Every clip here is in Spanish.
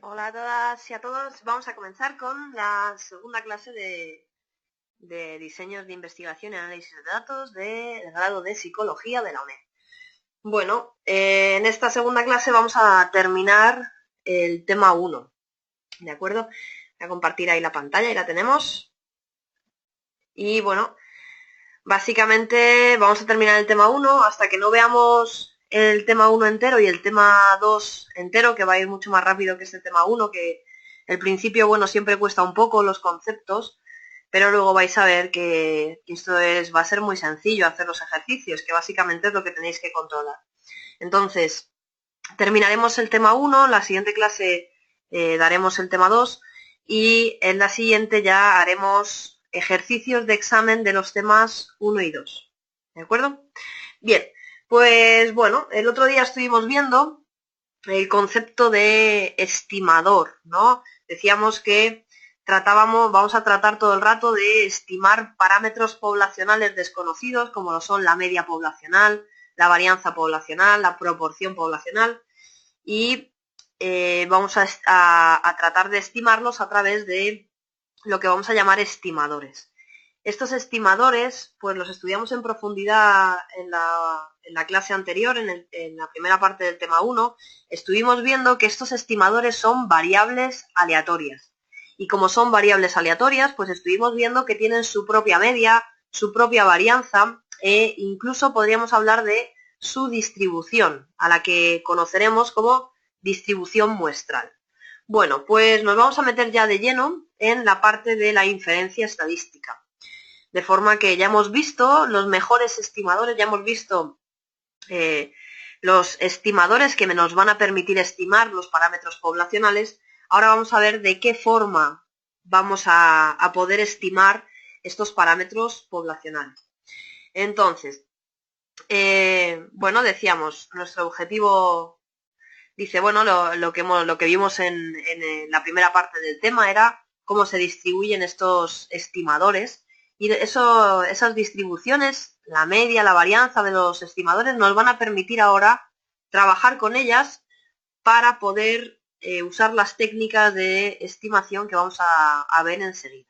Hola a todas y a todos. Vamos a comenzar con la segunda clase de diseños de investigación y análisis de datos del grado de psicología de la UNED. Bueno, en esta segunda clase vamos a terminar el tema 1, ¿de acuerdo? Voy a compartir ahí la pantalla y la tenemos. Y bueno, básicamente vamos a terminar el tema 1 hasta que no veamos el tema 1 entero y el tema 2 entero, que va a ir mucho más rápido que este tema 1, que el principio, bueno, siempre cuesta un poco los conceptos, pero luego vais a ver que esto va a ser muy sencillo hacer los ejercicios, que básicamente es lo que tenéis que controlar. Entonces, terminaremos el tema 1, en la siguiente clase daremos el tema 2 y en la siguiente ya haremos ejercicios de examen de los temas 1 y 2. ¿De acuerdo? Bien, pues bueno, el otro día estuvimos viendo el concepto de estimador, ¿no? Decíamos que vamos a tratar todo el rato de estimar parámetros poblacionales desconocidos, como lo son la media poblacional, la varianza poblacional, la proporción poblacional, y vamos a tratar de estimarlos a través de lo que vamos a llamar estimadores. Estos estimadores, pues los estudiamos en profundidad en la clase anterior, en la primera parte del tema 1. Estuvimos viendo que estos estimadores son variables aleatorias. Y como son variables aleatorias, pues estuvimos viendo que tienen su propia media, su propia varianza, e incluso podríamos hablar de su distribución, a la que conoceremos como distribución muestral. Bueno, pues nos vamos a meter ya de lleno en la parte de la inferencia estadística. De forma que ya hemos visto los mejores estimadores, ya hemos visto los estimadores que nos van a permitir estimar los parámetros poblacionales. Ahora vamos a ver de qué forma vamos a poder estimar estos parámetros poblacionales. Entonces, bueno, decíamos, nuestro objetivo, dice, bueno, lo que vimos en la primera parte del tema era cómo se distribuyen estos estimadores. Y esas distribuciones, la media, la varianza de los estimadores, nos van a permitir ahora trabajar con ellas para poder usar las técnicas de estimación que vamos a ver enseguida.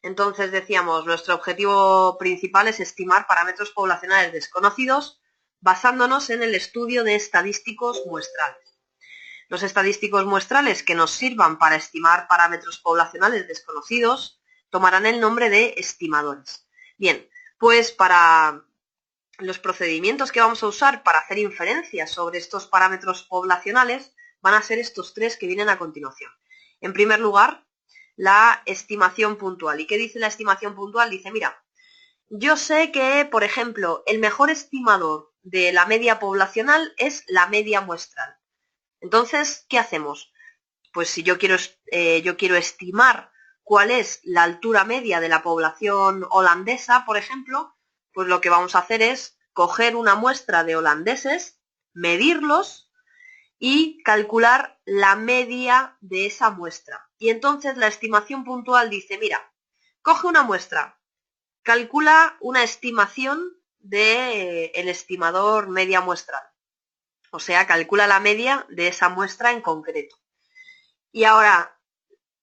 Entonces decíamos, nuestro objetivo principal es estimar parámetros poblacionales desconocidos basándonos en el estudio de estadísticos muestrales. Los estadísticos muestrales que nos sirvan para estimar parámetros poblacionales desconocidos tomarán el nombre de estimadores. Bien, pues para los procedimientos que vamos a usar para hacer inferencias sobre estos parámetros poblacionales van a ser estos tres que vienen a continuación. En primer lugar, la estimación puntual. ¿Y qué dice la estimación puntual? Dice, mira, yo sé que, por ejemplo, el mejor estimador de la media poblacional es la media muestral. Entonces, ¿qué hacemos? Pues si yo quiero estimar cuál es la altura media de la población holandesa, por ejemplo, pues lo que vamos a hacer es coger una muestra de holandeses, medirlos y calcular la media de esa muestra. Y entonces la estimación puntual dice, mira, coge una muestra, calcula una estimación del estimador media muestral. O sea, calcula la media de esa muestra en concreto. Y ahora,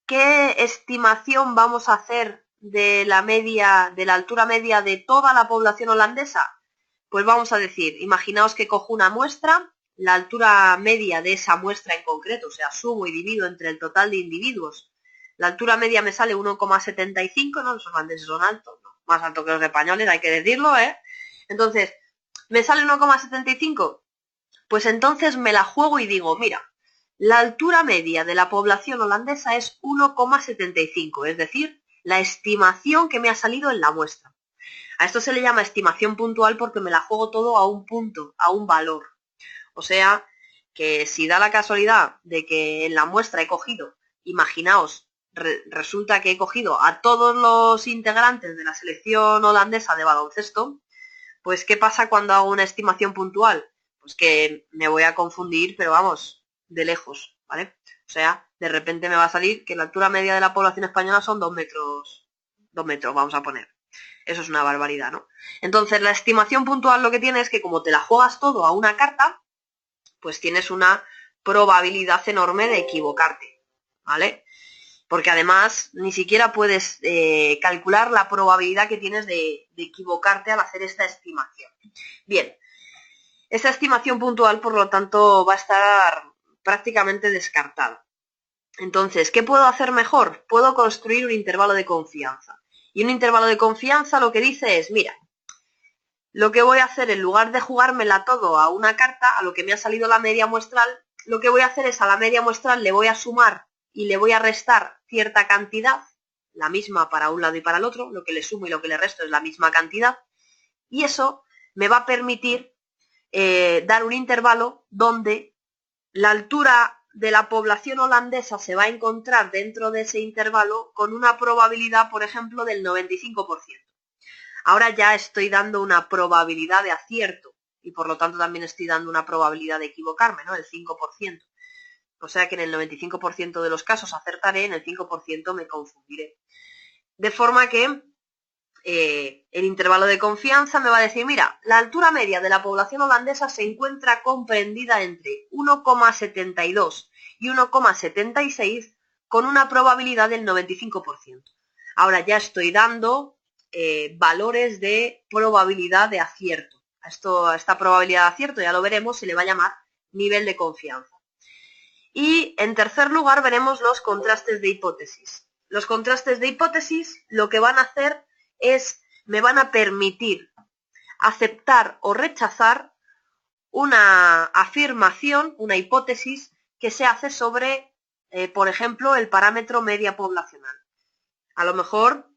¿qué estimación vamos a hacer de la media, de la altura media de toda la población holandesa? Pues vamos a decir, imaginaos que cojo una muestra, la altura media de esa muestra en concreto, o sea, sumo y divido entre el total de individuos. La altura media me sale 1,75, ¿no? Los holandeses son altos, ¿no? Más altos que los españoles, hay que decirlo, ¿eh? Entonces, ¿me sale 1,75? Pues entonces me la juego y digo, mira, la altura media de la población holandesa es 1,75, es decir, la estimación que me ha salido en la muestra. A esto se le llama estimación puntual porque me la juego todo a un punto, a un valor. O sea, que si da la casualidad de que en la muestra he cogido, imaginaos, resulta que he cogido a todos los integrantes de la selección holandesa de baloncesto, pues ¿qué pasa cuando hago una estimación puntual? Pues que me voy a confundir, pero vamos, de lejos, ¿vale? O sea, de repente me va a salir que la altura media de la población española son 2 metros, 2 metros, vamos a poner. Eso es una barbaridad, ¿no? Entonces, la estimación puntual lo que tiene es que como te la juegas todo a una carta, pues tienes una probabilidad enorme de equivocarte, ¿vale? Porque además ni siquiera puedes calcular la probabilidad que tienes de equivocarte al hacer esta estimación. Bien, esta estimación puntual, por lo tanto, va a estar prácticamente descartada. Entonces, ¿qué puedo hacer mejor? Puedo construir un intervalo de confianza. Y un intervalo de confianza lo que dice es, mira, lo que voy a hacer en lugar de jugármela todo a una carta, a lo que me ha salido la media muestral, lo que voy a hacer es a la media muestral le voy a sumar y le voy a restar cierta cantidad, la misma para un lado y para el otro, lo que le sumo y lo que le resto es la misma cantidad, y eso me va a permitir dar un intervalo donde la altura de la población holandesa se va a encontrar dentro de ese intervalo con una probabilidad, por ejemplo, del 95%. Ahora ya estoy dando una probabilidad de acierto y por lo tanto también estoy dando una probabilidad de equivocarme, ¿no? El 5%. O sea que en el 95% de los casos acertaré, en el 5% me confundiré. De forma que el intervalo de confianza me va a decir, mira, la altura media de la población holandesa se encuentra comprendida entre 1,72 y 1,76 con una probabilidad del 95%. Ahora ya estoy dando valores de probabilidad de acierto. A esta probabilidad de acierto, ya lo veremos, se le va a llamar nivel de confianza. Y en tercer lugar veremos los contrastes de hipótesis. Los contrastes de hipótesis lo que van a hacer es, me van a permitir aceptar o rechazar una afirmación, una hipótesis que se hace sobre, por ejemplo, el parámetro media poblacional. A lo mejor,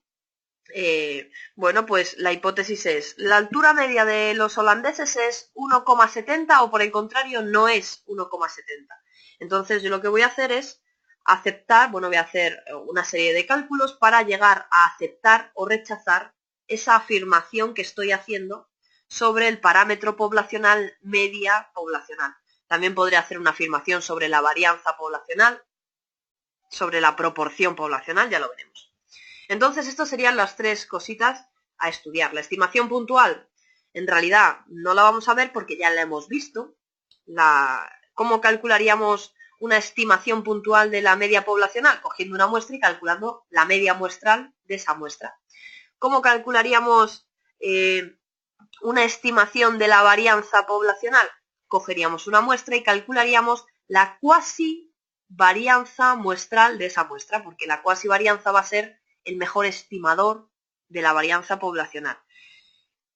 bueno, pues la hipótesis es, la altura media de los holandeses es 1,70 o por el contrario no es 1,70. Entonces yo lo que voy a hacer es aceptar, bueno, voy a hacer una serie de cálculos para llegar a aceptar o rechazar esa afirmación que estoy haciendo sobre el parámetro poblacional media poblacional. También podré hacer una afirmación sobre la varianza poblacional, sobre la proporción poblacional, ya lo veremos. Entonces, estas serían las tres cositas a estudiar. La estimación puntual, en realidad, no la vamos a ver porque ya la hemos visto. ¿Cómo calcularíamos una estimación puntual de la media poblacional? Cogiendo una muestra y calculando la media muestral de esa muestra. ¿Cómo calcularíamos una estimación de la varianza poblacional? Cogeríamos una muestra y calcularíamos la cuasi varianza muestral de esa muestra, porque la cuasi varianza va a ser el mejor estimador de la varianza poblacional.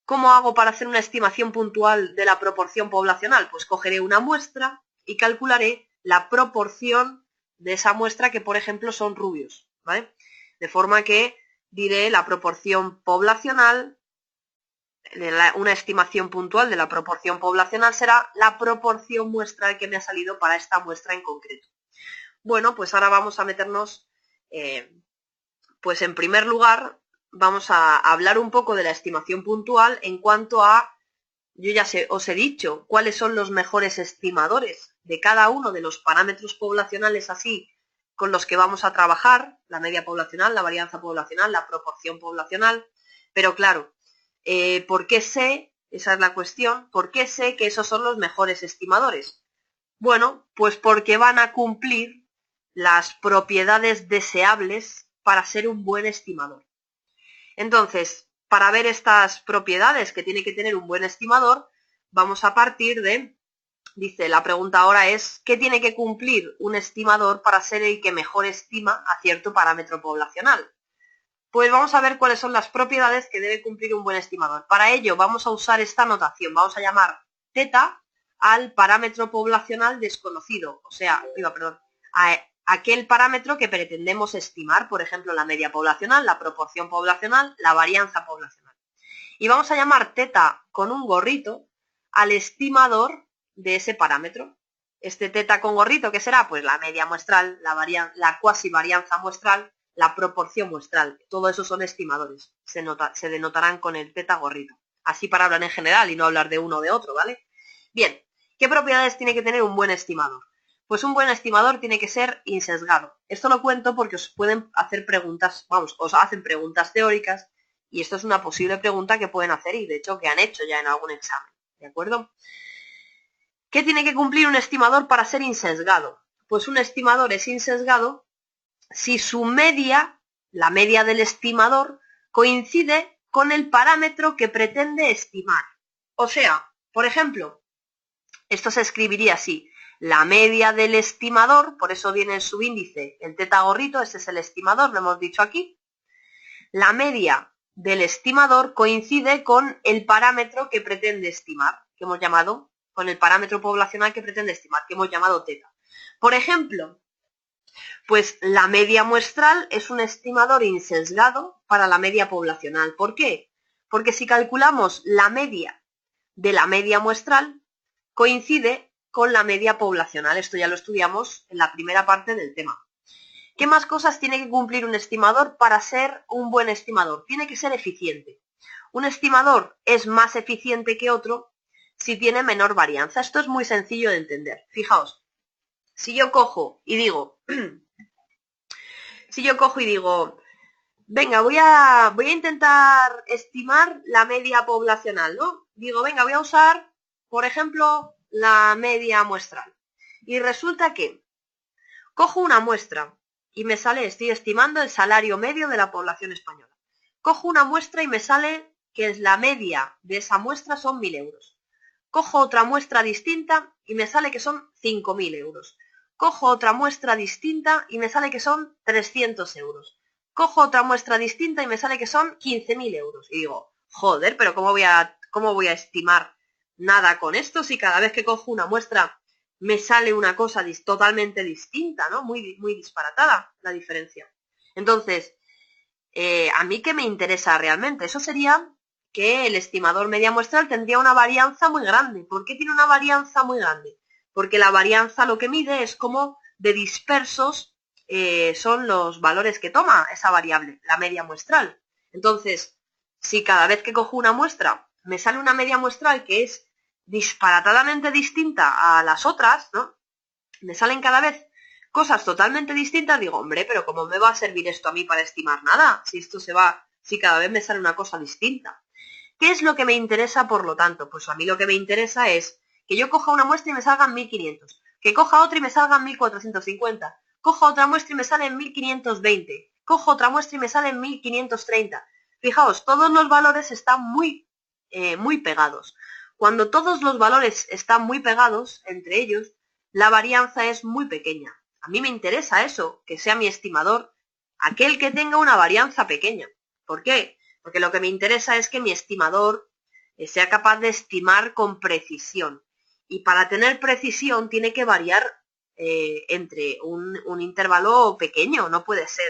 ¿Cómo hago para hacer una estimación puntual de la proporción poblacional? Pues cogeré una muestra y calcularé la proporción de esa muestra que, por ejemplo, son rubios, ¿vale? De forma que diré la proporción poblacional, una estimación puntual de la proporción poblacional será la proporción muestral que me ha salido para esta muestra en concreto. Bueno, pues ahora vamos a meternos, pues en primer lugar, vamos a hablar un poco de la estimación puntual en cuanto a, yo ya os he dicho cuáles son los mejores estimadores de cada uno de los parámetros poblacionales así con los que vamos a trabajar, la media poblacional, la varianza poblacional, la proporción poblacional, pero claro, ¿por qué sé? Esa es la cuestión, ¿por qué sé que esos son los mejores estimadores? Bueno, pues porque van a cumplir las propiedades deseables para ser un buen estimador. Entonces, para ver estas propiedades que tiene que tener un buen estimador, vamos a partir de, dice, la pregunta ahora es, ¿qué tiene que cumplir un estimador para ser el que mejor estima a cierto parámetro poblacional? Pues vamos a ver cuáles son las propiedades que debe cumplir un buen estimador. Para ello vamos a usar esta notación, vamos a llamar θ al parámetro poblacional desconocido, o sea, a aquel parámetro que pretendemos estimar, por ejemplo, la media poblacional, la proporción poblacional, la varianza poblacional. Y vamos a llamar θ con un gorrito al estimador de ese parámetro. Este θ con gorrito, ¿qué será? Pues la media muestral, la cuasi varianza muestral, la proporción muestral. Todo eso son estimadores. Se denotarán con el θ gorrito. Así para hablar en general y no hablar de uno o de otro, ¿vale? Bien, ¿qué propiedades tiene que tener un buen estimador? Pues un buen estimador tiene que ser insesgado. Esto lo cuento porque os pueden hacer preguntas, os hacen preguntas teóricas y esto es una posible pregunta que pueden hacer y de hecho que han hecho ya en algún examen, ¿de acuerdo? ¿Qué tiene que cumplir un estimador para ser insesgado? Pues un estimador es insesgado si su media, la media del estimador, coincide con el parámetro que pretende estimar. O sea, por ejemplo, esto se escribiría así: la media del estimador, por eso viene el subíndice, el teta gorrito, ese es el estimador, lo hemos dicho aquí. La media del estimador coincide con el parámetro que pretende estimar, que hemos llamado, con el parámetro poblacional que pretende estimar, que hemos llamado teta. Por ejemplo, pues la media muestral es un estimador insesgado para la media poblacional. ¿Por qué? Porque si calculamos la media de la media muestral, coincide con la media poblacional. Esto ya lo estudiamos en la primera parte del tema. ¿Qué más cosas tiene que cumplir un estimador para ser un buen estimador? Tiene que ser eficiente. Un estimador es más eficiente que otro si tiene menor varianza. Esto es muy sencillo de entender. Fijaos, si yo cojo y digo, venga, voy a intentar estimar la media poblacional, ¿no? Digo, venga, voy a usar, por ejemplo, la media muestral. Y resulta que cojo una muestra y me sale, estoy estimando el salario medio de la población española. Cojo una muestra y me sale que la media de esa muestra son 1.000 euros. Cojo otra muestra distinta y me sale que son 5.000 euros. Cojo otra muestra distinta y me sale que son 300 euros. Cojo otra muestra distinta y me sale que son 15.000 euros. Y digo, joder, pero ¿cómo voy a estimar nada con esto si cada vez que cojo una muestra me sale una cosa totalmente distinta, ¿no? Muy, muy disparatada la diferencia. Entonces, ¿a mí qué me interesa realmente? Eso sería que el estimador media muestral tendría una varianza muy grande. ¿Por qué tiene una varianza muy grande? Porque la varianza lo que mide es cómo de dispersos son los valores que toma esa variable, la media muestral. Entonces, si cada vez que cojo una muestra me sale una media muestral que es disparatadamente distinta a las otras, ¿no? Me salen cada vez cosas totalmente distintas, digo, hombre, pero ¿cómo me va a servir esto a mí para estimar nada? Si cada vez me sale una cosa distinta. ¿Qué es lo que me interesa, por lo tanto? Pues a mí lo que me interesa es que yo coja una muestra y me salgan 1.500, que coja otra y me salgan 1.450, coja otra muestra y me salen 1.520, cojo otra muestra y me salen 1.530. Fijaos, todos los valores están muy pegados. Cuando todos los valores están muy pegados entre ellos, la varianza es muy pequeña. A mí me interesa eso, que sea mi estimador aquel que tenga una varianza pequeña. ¿Por qué? Porque lo que me interesa es que mi estimador sea capaz de estimar con precisión. Y para tener precisión tiene que variar entre un intervalo pequeño. No puede ser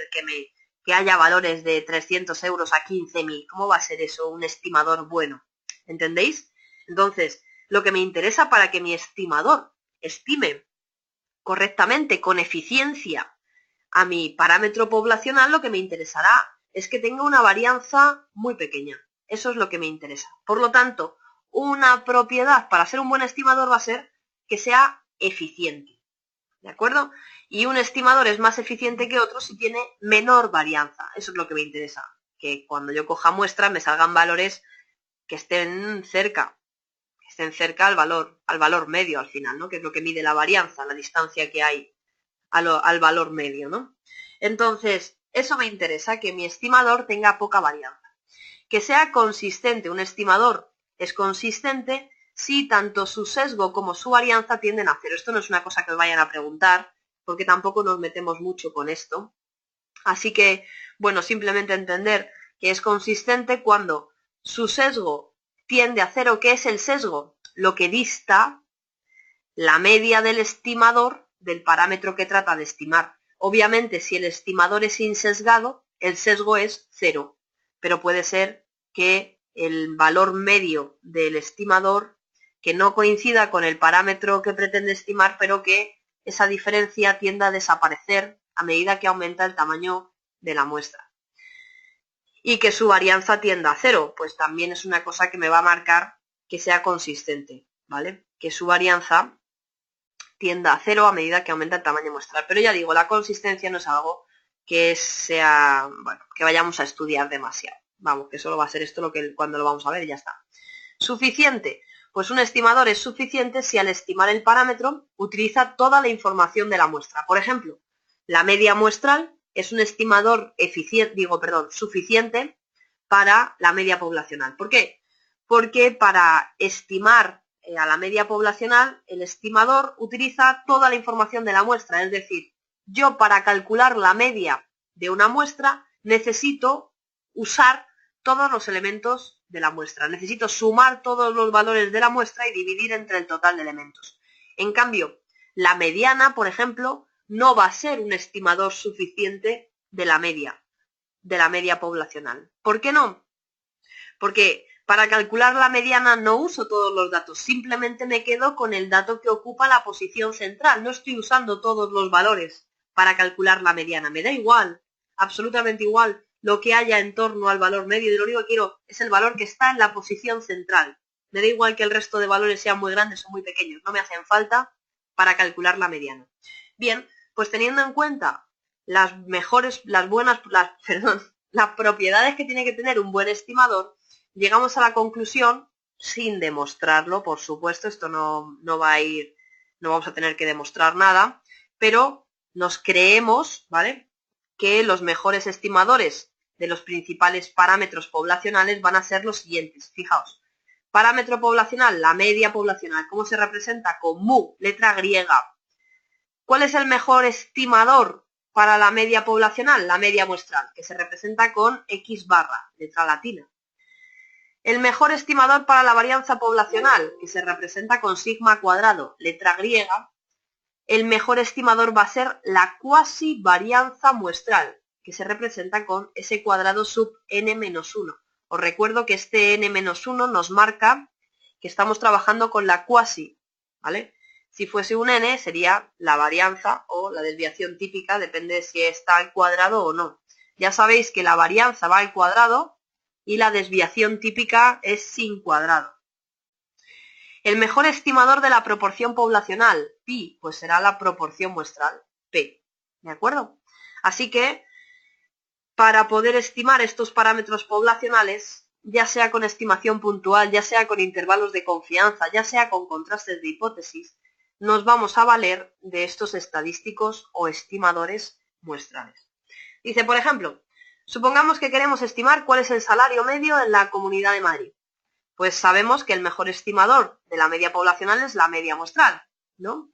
que haya valores de 300 euros a 15.000. ¿Cómo va a ser eso un estimador bueno? ¿Entendéis? Entonces, lo que me interesa para que mi estimador estime correctamente, con eficiencia, a mi parámetro poblacional, lo que me interesará es que tenga una varianza muy pequeña. Eso es lo que me interesa. Por lo tanto, una propiedad para ser un buen estimador va a ser que sea eficiente. ¿De acuerdo? Y un estimador es más eficiente que otro si tiene menor varianza. Eso es lo que me interesa. Que cuando yo coja muestras me salgan valores que estén cerca al valor medio al final, ¿no? Que es lo que mide la varianza, la distancia que hay al valor medio, ¿no? Entonces, eso me interesa, que mi estimador tenga poca varianza. Que sea consistente. Un estimador es consistente si tanto su sesgo como su varianza tienden a cero. Esto no es una cosa que os vayan a preguntar, porque tampoco nos metemos mucho con esto. Así que, bueno, simplemente entender que es consistente cuando su sesgo tiende a cero. ¿Qué es el sesgo? Lo que dista la media del estimador del parámetro que trata de estimar. Obviamente, si el estimador es insesgado, el sesgo es cero, pero puede ser que el valor medio del estimador que no coincida con el parámetro que pretende estimar, pero que esa diferencia tienda a desaparecer a medida que aumenta el tamaño de la muestra. Y que su varianza tienda a cero, pues también es una cosa que me va a marcar que sea consistente, ¿vale? Que su varianza tienda a cero a medida que aumenta el tamaño muestral. Pero ya digo, la consistencia no es algo que sea, bueno, que vayamos a estudiar demasiado. Vamos, que solo va a ser esto cuando lo vamos a ver y ya está. Suficiente. Pues un estimador es suficiente si al estimar el parámetro utiliza toda la información de la muestra. Por ejemplo, la media muestral es un estimador suficiente para la media poblacional. ¿Por qué? Porque para estimar a la media poblacional, el estimador utiliza toda la información de la muestra. Es decir, yo para calcular la media de una muestra necesito usar todos los elementos de la muestra. Necesito sumar todos los valores de la muestra y dividir entre el total de elementos. En cambio, la mediana, por ejemplo, no va a ser un estimador suficiente de la media poblacional. ¿Por qué no? Porque para calcular la mediana no uso todos los datos, simplemente me quedo con el dato que ocupa la posición central. No estoy usando todos los valores para calcular la mediana. Me da igual, absolutamente igual, lo que haya en torno al valor medio. Y lo único que quiero es el valor que está en la posición central. Me da igual que el resto de valores sean muy grandes o muy pequeños. No me hacen falta para calcular la mediana. Bien, pues teniendo en cuenta las propiedades que tiene que tener un buen estimador, llegamos a la conclusión, sin demostrarlo, por supuesto, esto no va a ir, no vamos a tener que demostrar nada, pero nos creemos, ¿vale?, que los mejores estimadores de los principales parámetros poblacionales van a ser los siguientes. Fijaos, parámetro poblacional, la media poblacional, ¿cómo se representa? Con mu, letra griega. ¿Cuál es el mejor estimador para la media poblacional? La media muestral, que se representa con X barra, letra latina. El mejor estimador para la varianza poblacional, que se representa con sigma cuadrado, letra griega. El mejor estimador va a ser la cuasi varianza muestral, que se representa con S cuadrado sub n-1. Os recuerdo que este n-1 nos marca que estamos trabajando con la cuasi, ¿vale? Si fuese un n sería la varianza o la desviación típica, depende de si está al cuadrado o no. Ya sabéis que la varianza va al cuadrado y la desviación típica es sin cuadrado. El mejor estimador de la proporción poblacional, pi, pues será la proporción muestral, p. ¿De acuerdo? Así que, para poder estimar estos parámetros poblacionales, ya sea con estimación puntual, ya sea con intervalos de confianza, ya sea con contrastes de hipótesis, nos vamos a valer de estos estadísticos o estimadores muestrales. Dice, por ejemplo, supongamos que queremos estimar cuál es el salario medio en la Comunidad de Madrid. Pues sabemos que el mejor estimador de la media poblacional es la media muestral, ¿no?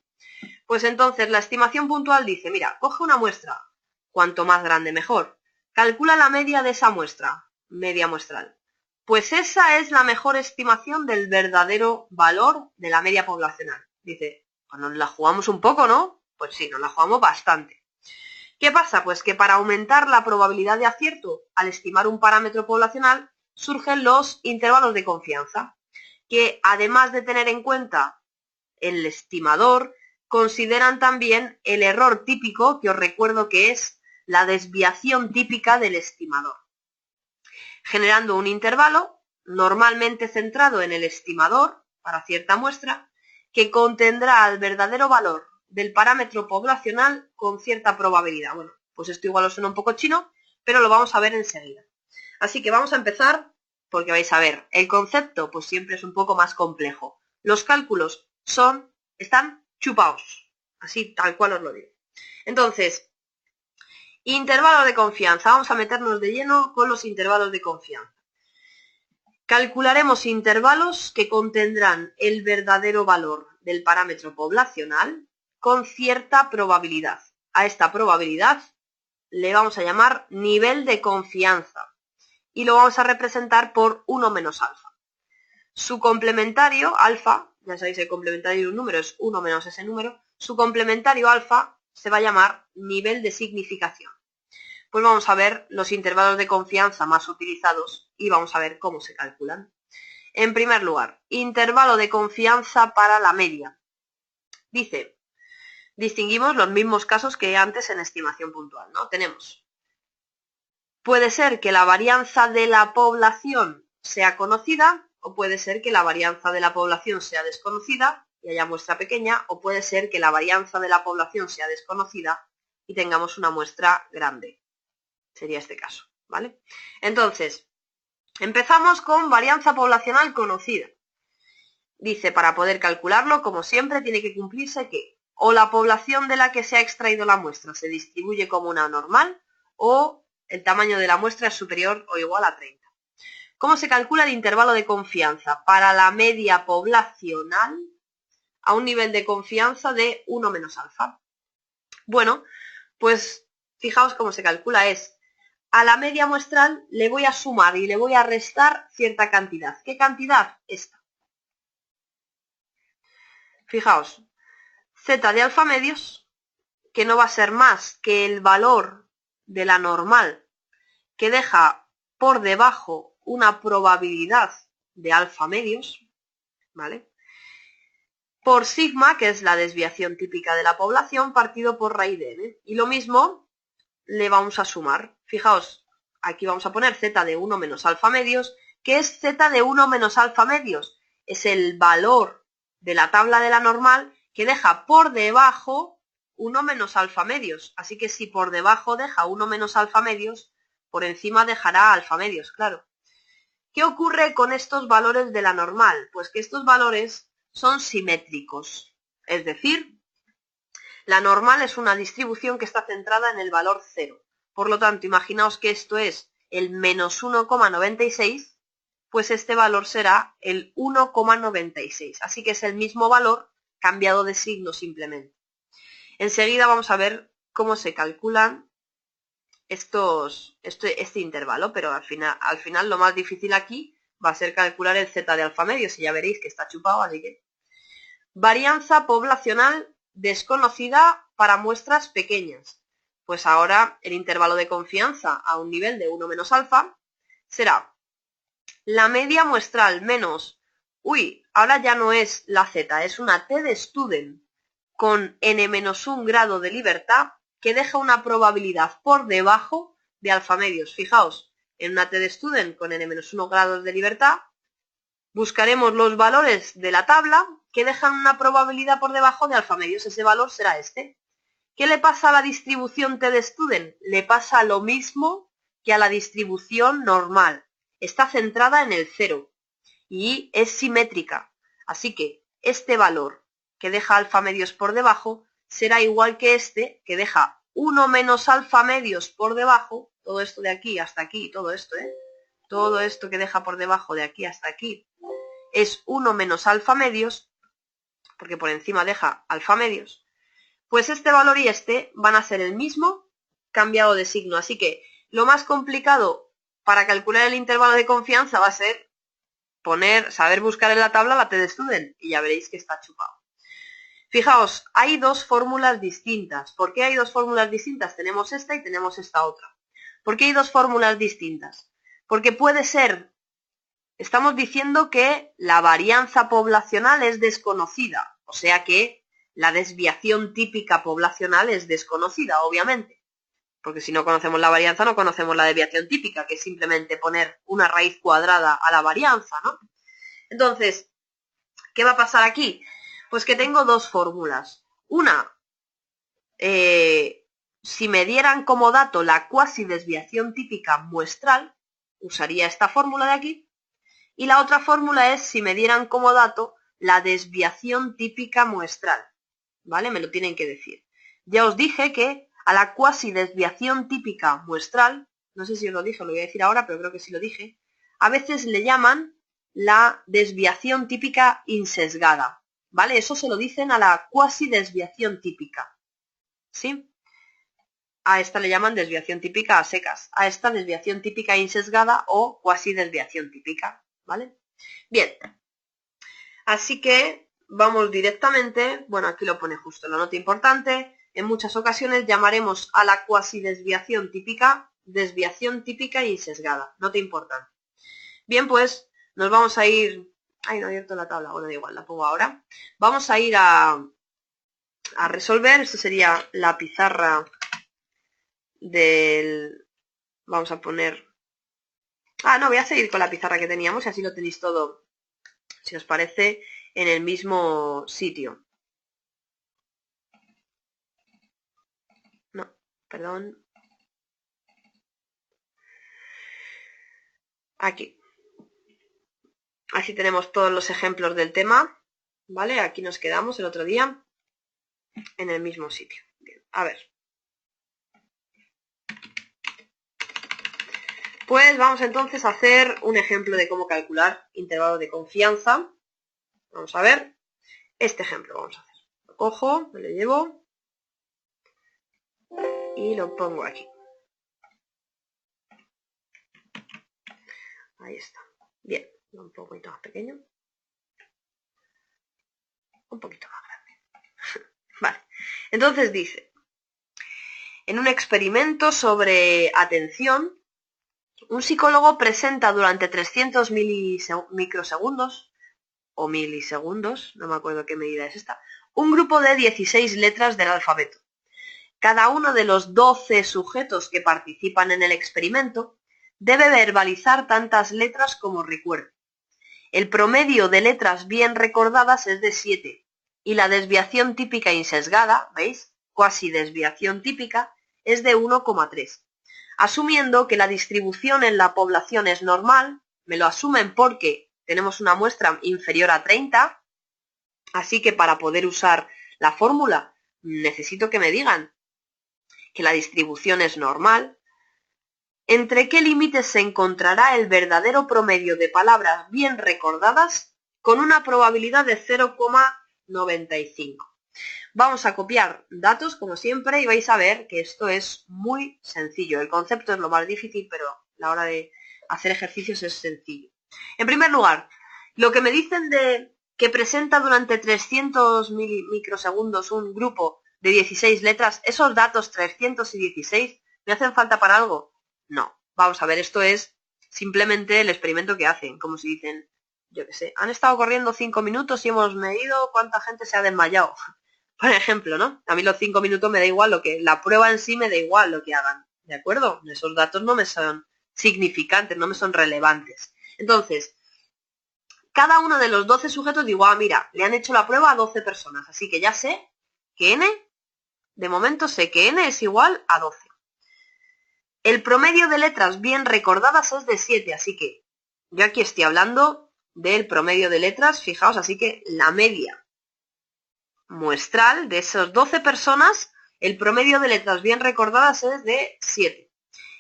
Pues entonces la estimación puntual dice, mira, coge una muestra, cuanto más grande mejor. Calcula la media de esa muestra, media muestral. Pues esa es la mejor estimación del verdadero valor de la media poblacional. Dice, pues nos la jugamos un poco, ¿no? Pues sí, nos la jugamos bastante. ¿Qué pasa? Pues que para aumentar la probabilidad de acierto al estimar un parámetro poblacional, surgen los intervalos de confianza, que además de tener en cuenta el estimador, consideran también el error típico, que os recuerdo que es la desviación típica del estimador, generando un intervalo normalmente centrado en el estimador para cierta muestra, que contendrá al verdadero valor del parámetro poblacional con cierta probabilidad. Bueno, pues esto igual os suena un poco chino, pero lo vamos a ver enseguida. Así que vamos a empezar porque vais a ver, el concepto pues siempre es un poco más complejo. Los cálculos están chupaos, así tal cual os lo digo. Entonces, intervalos de confianza. Vamos a meternos de lleno con los intervalos de confianza. Calcularemos intervalos que contendrán el verdadero valor del parámetro poblacional con cierta probabilidad. A esta probabilidad le vamos a llamar nivel de confianza y lo vamos a representar por 1 menos alfa. Su complementario, alfa, ya sabéis el complementario de un número es 1 menos ese número, su complementario alfa se va a llamar nivel de significación. Pues vamos a ver los intervalos de confianza más utilizados y vamos a ver cómo se calculan. En primer lugar, intervalo de confianza para la media. Dice, distinguimos los mismos casos que antes en estimación puntual, ¿no? Tenemos, puede ser que la varianza de la población sea conocida o puede ser que la varianza de la población sea desconocida y haya muestra pequeña, o puede ser que la varianza de la población sea desconocida y tengamos una muestra grande. Sería este caso, ¿vale? Entonces, empezamos con varianza poblacional conocida. dice, para poder calcularlo, como siempre, tiene que cumplirse que o la población de la que se ha extraído la muestra se distribuye como una normal o el tamaño de la muestra es superior o igual a 30. ¿Cómo se calcula el intervalo de confianza para la media poblacional a un nivel de confianza de 1 menos alfa? Bueno, pues fijaos cómo se calcula. Es a la media muestral le voy a sumar y le voy a restar cierta cantidad. ¿Qué cantidad? Esta. Fijaos, z de alfa medios, que no va a ser más que el valor de la normal que deja por debajo una probabilidad de alfa medios, ¿vale? Por sigma, que es la desviación típica de la población, partido por raíz de n. Y lo mismo le vamos a sumar. Fijaos, aquí vamos a poner z de 1 menos alfa medios. ¿Qué es z de 1 menos alfa medios? Es el valor de la tabla de la normal que deja por debajo 1 menos alfa medios. Así que si por debajo deja 1 menos alfa medios, por encima dejará alfa medios, claro. ¿Qué ocurre con estos valores de la normal? Pues que estos valores son simétricos. Es decir, la normal es una distribución que está centrada en el valor 0. Por lo tanto, imaginaos que esto es el menos 1,96, pues este valor será el 1,96. Así que es el mismo valor cambiado de signo simplemente. Enseguida vamos a ver cómo se calculan este intervalo, pero al final lo más difícil aquí va a ser calcular el z de alfa medios y ya veréis que está chupado, así que... Varianza poblacional desconocida para muestras pequeñas. Pues ahora el intervalo de confianza a un nivel de 1 menos alfa será la media muestral menos, ahora ya no es la z, es una t de student con n-1 grado de libertad que deja una probabilidad por debajo de alfa medios. Fijaos, en una t de student con n-1 grados de libertad buscaremos los valores de la tabla que dejan una probabilidad por debajo de alfa medios. Ese valor será este. ¿Qué le pasa a la distribución t de student? Le pasa lo mismo que a la distribución normal. Está centrada en el 0 y es simétrica. Así que este valor que deja alfa medios por debajo será igual que este que deja 1 menos alfa medios por debajo, todo esto de aquí hasta aquí, todo esto, todo esto que deja por debajo de aquí hasta aquí, es 1 menos alfa medios, porque por encima deja alfa medios, pues este valor y este van a ser el mismo cambiado de signo. Así que lo más complicado para calcular el intervalo de confianza va a ser saber buscar en la tabla la t de student y ya veréis que está chupado. Fijaos, hay dos fórmulas distintas. ¿Por qué hay dos fórmulas distintas? Tenemos esta y tenemos esta otra. ¿Por qué hay dos fórmulas distintas? Porque puede ser... Estamos diciendo que la varianza poblacional es desconocida, o sea que la desviación típica poblacional es desconocida, obviamente, porque si no conocemos la varianza no conocemos la desviación típica, que es simplemente poner una raíz cuadrada a la varianza, ¿no? Entonces, ¿qué va a pasar aquí? Pues que tengo dos fórmulas. Una, si me dieran como dato la cuasi desviación típica muestral, usaría esta fórmula de aquí. Y la otra fórmula es si me dieran como dato la desviación típica muestral, ¿vale? Me lo tienen que decir. Ya os dije que a la cuasi desviación típica muestral, no sé si os lo dije, lo voy a decir ahora, pero creo que sí lo dije, a veces le llaman la desviación típica insesgada, ¿vale? Eso se lo dicen a la cuasi desviación típica, ¿sí? A esta le llaman desviación típica a secas, a esta desviación típica insesgada o cuasi desviación típica, ¿vale? Bien, así que vamos directamente, bueno, aquí lo pone justo la nota importante, en muchas ocasiones llamaremos a la cuasi desviación típica insesgada, nota importante. Bien, pues nos vamos a ir, ay, no he abierto la tabla, bueno, da igual, la pongo ahora. Vamos a ir a resolver, esto sería la pizarra del, vamos a poner, no, voy a seguir con la pizarra que teníamos y así lo tenéis todo, si os parece, en el mismo sitio. No, perdón. Aquí. Así tenemos todos los ejemplos del tema, ¿vale? Aquí nos quedamos el otro día en el mismo sitio. Bien, a ver. Pues vamos entonces a hacer un ejemplo de cómo calcular intervalo de confianza. Vamos a ver este ejemplo, vamos a hacer. Lo cojo, me lo llevo y lo pongo aquí. Ahí está. Bien, un poquito más pequeño. Un poquito más grande. Vale, entonces dice, en un experimento sobre atención, un psicólogo presenta durante 300 microsegundos o milisegundos, no me acuerdo qué medida es esta, un grupo de 16 letras del alfabeto. Cada uno de los 12 sujetos que participan en el experimento debe verbalizar tantas letras como recuerde. El promedio de letras bien recordadas es de 7 y la desviación típica insesgada, ¿veis? Cuasi desviación típica, es de 1,3. Asumiendo que la distribución en la población es normal, me lo asumen porque tenemos una muestra inferior a 30, así que para poder usar la fórmula necesito que me digan que la distribución es normal. ¿Entre qué límites se encontrará el verdadero promedio de palabras bien recordadas con una probabilidad de 0,95? Vamos a copiar datos como siempre y vais a ver que esto es muy sencillo. El concepto es lo más difícil, pero a la hora de hacer ejercicios es sencillo. En primer lugar, lo que me dicen de que presenta durante 300 microsegundos un grupo de 16 letras, esos datos 300 y 16, ¿me hacen falta para algo? No. Vamos a ver, esto es simplemente el experimento que hacen, como si dicen, yo qué sé, han estado corriendo 5 minutos y hemos medido cuánta gente se ha desmayado. Por ejemplo, ¿no? A mí los 5 minutos me da igual la prueba en sí me da igual lo que hagan, ¿de acuerdo? Esos datos no me son significantes, no me son relevantes. Entonces, cada uno de los 12 sujetos digo, mira, le han hecho la prueba a 12 personas, así que ya sé que n, de momento sé que n es igual a 12. El promedio de letras bien recordadas es de 7, así que yo aquí estoy hablando del promedio de letras, fijaos, así que la media muestral de esos 12 personas, el promedio de letras bien recordadas es de 7.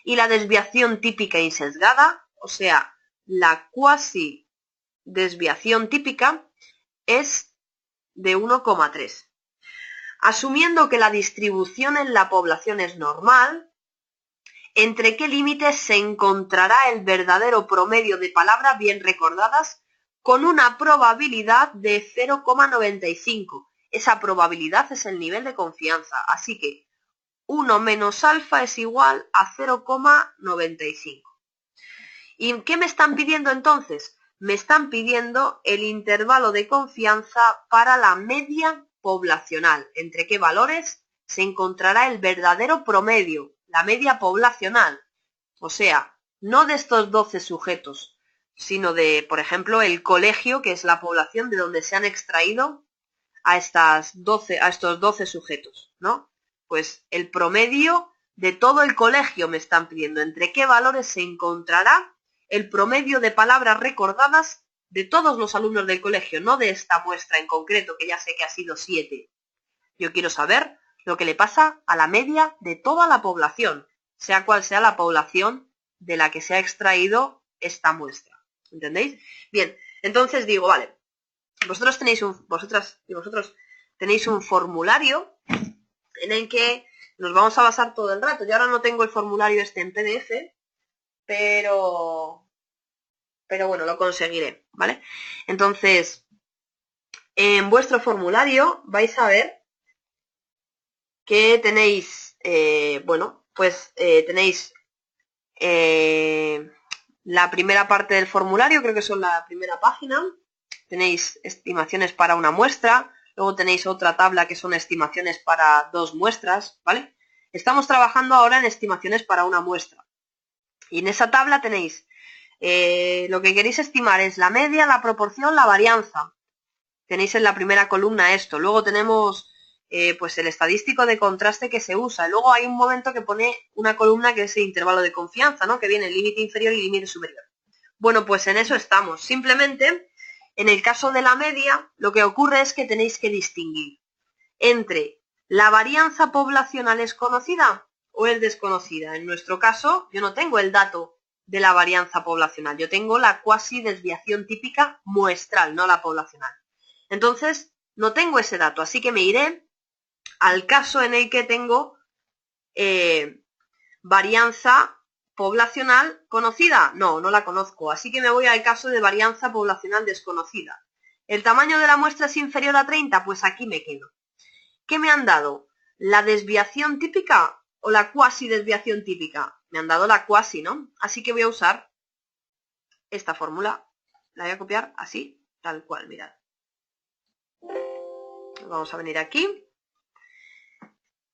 Y la desviación típica y sesgada, o sea, la cuasi desviación típica, es de 1,3. Asumiendo que la distribución en la población es normal, ¿entre qué límites se encontrará el verdadero promedio de palabras bien recordadas con una probabilidad de 0,95? Esa probabilidad es el nivel de confianza, así que 1 menos alfa es igual a 0,95. ¿Y qué me están pidiendo entonces? Me están pidiendo el intervalo de confianza para la media poblacional. ¿Entre qué valores se encontrará el verdadero promedio, la media poblacional? O sea, no de estos 12 sujetos, sino de, por ejemplo, el colegio, que es la población de donde se han extraído a estos 12 sujetos, ¿no? Pues el promedio de todo el colegio me están pidiendo. ¿Entre qué valores se encontrará el promedio de palabras recordadas de todos los alumnos del colegio? No de esta muestra en concreto, que ya sé que ha sido 7. Yo quiero saber lo que le pasa a la media de toda la población, sea cual sea la población de la que se ha extraído esta muestra. ¿Entendéis? Bien, entonces digo, vale, vosotros tenéis un formulario en el que nos vamos a basar todo el rato. Yo ahora no tengo el formulario este en PDF, pero bueno, lo conseguiré, ¿vale? Entonces, en vuestro formulario vais a ver que tenéis, tenéis la primera parte del formulario, creo que son la primera página. Tenéis estimaciones para una muestra, luego tenéis otra tabla que son estimaciones para 2 muestras, ¿vale? Estamos trabajando ahora en estimaciones para una muestra. Y en esa tabla tenéis lo que queréis estimar es la media, la proporción, la varianza. Tenéis en la primera columna esto. Luego tenemos pues el estadístico de contraste que se usa. Luego hay un momento que pone una columna que es el intervalo de confianza, ¿no? Que viene el límite inferior y límite superior. Bueno, pues en eso estamos. Simplemente, en el caso de la media, lo que ocurre es que tenéis que distinguir entre la varianza poblacional es conocida o es desconocida. En nuestro caso, yo no tengo el dato de la varianza poblacional, yo tengo la cuasi desviación típica muestral, no la poblacional. Entonces, no tengo ese dato, así que me iré al caso en el que tengo varianza poblacional conocida. No, no la conozco, así que me voy al caso de varianza poblacional desconocida. ¿El tamaño de la muestra es inferior a 30? Pues aquí me quedo. ¿Qué me han dado? ¿La desviación típica o la cuasi desviación típica? Me han dado la cuasi, ¿no? Así que voy a usar esta fórmula. La voy a copiar así, tal cual, mirad. Vamos a venir aquí.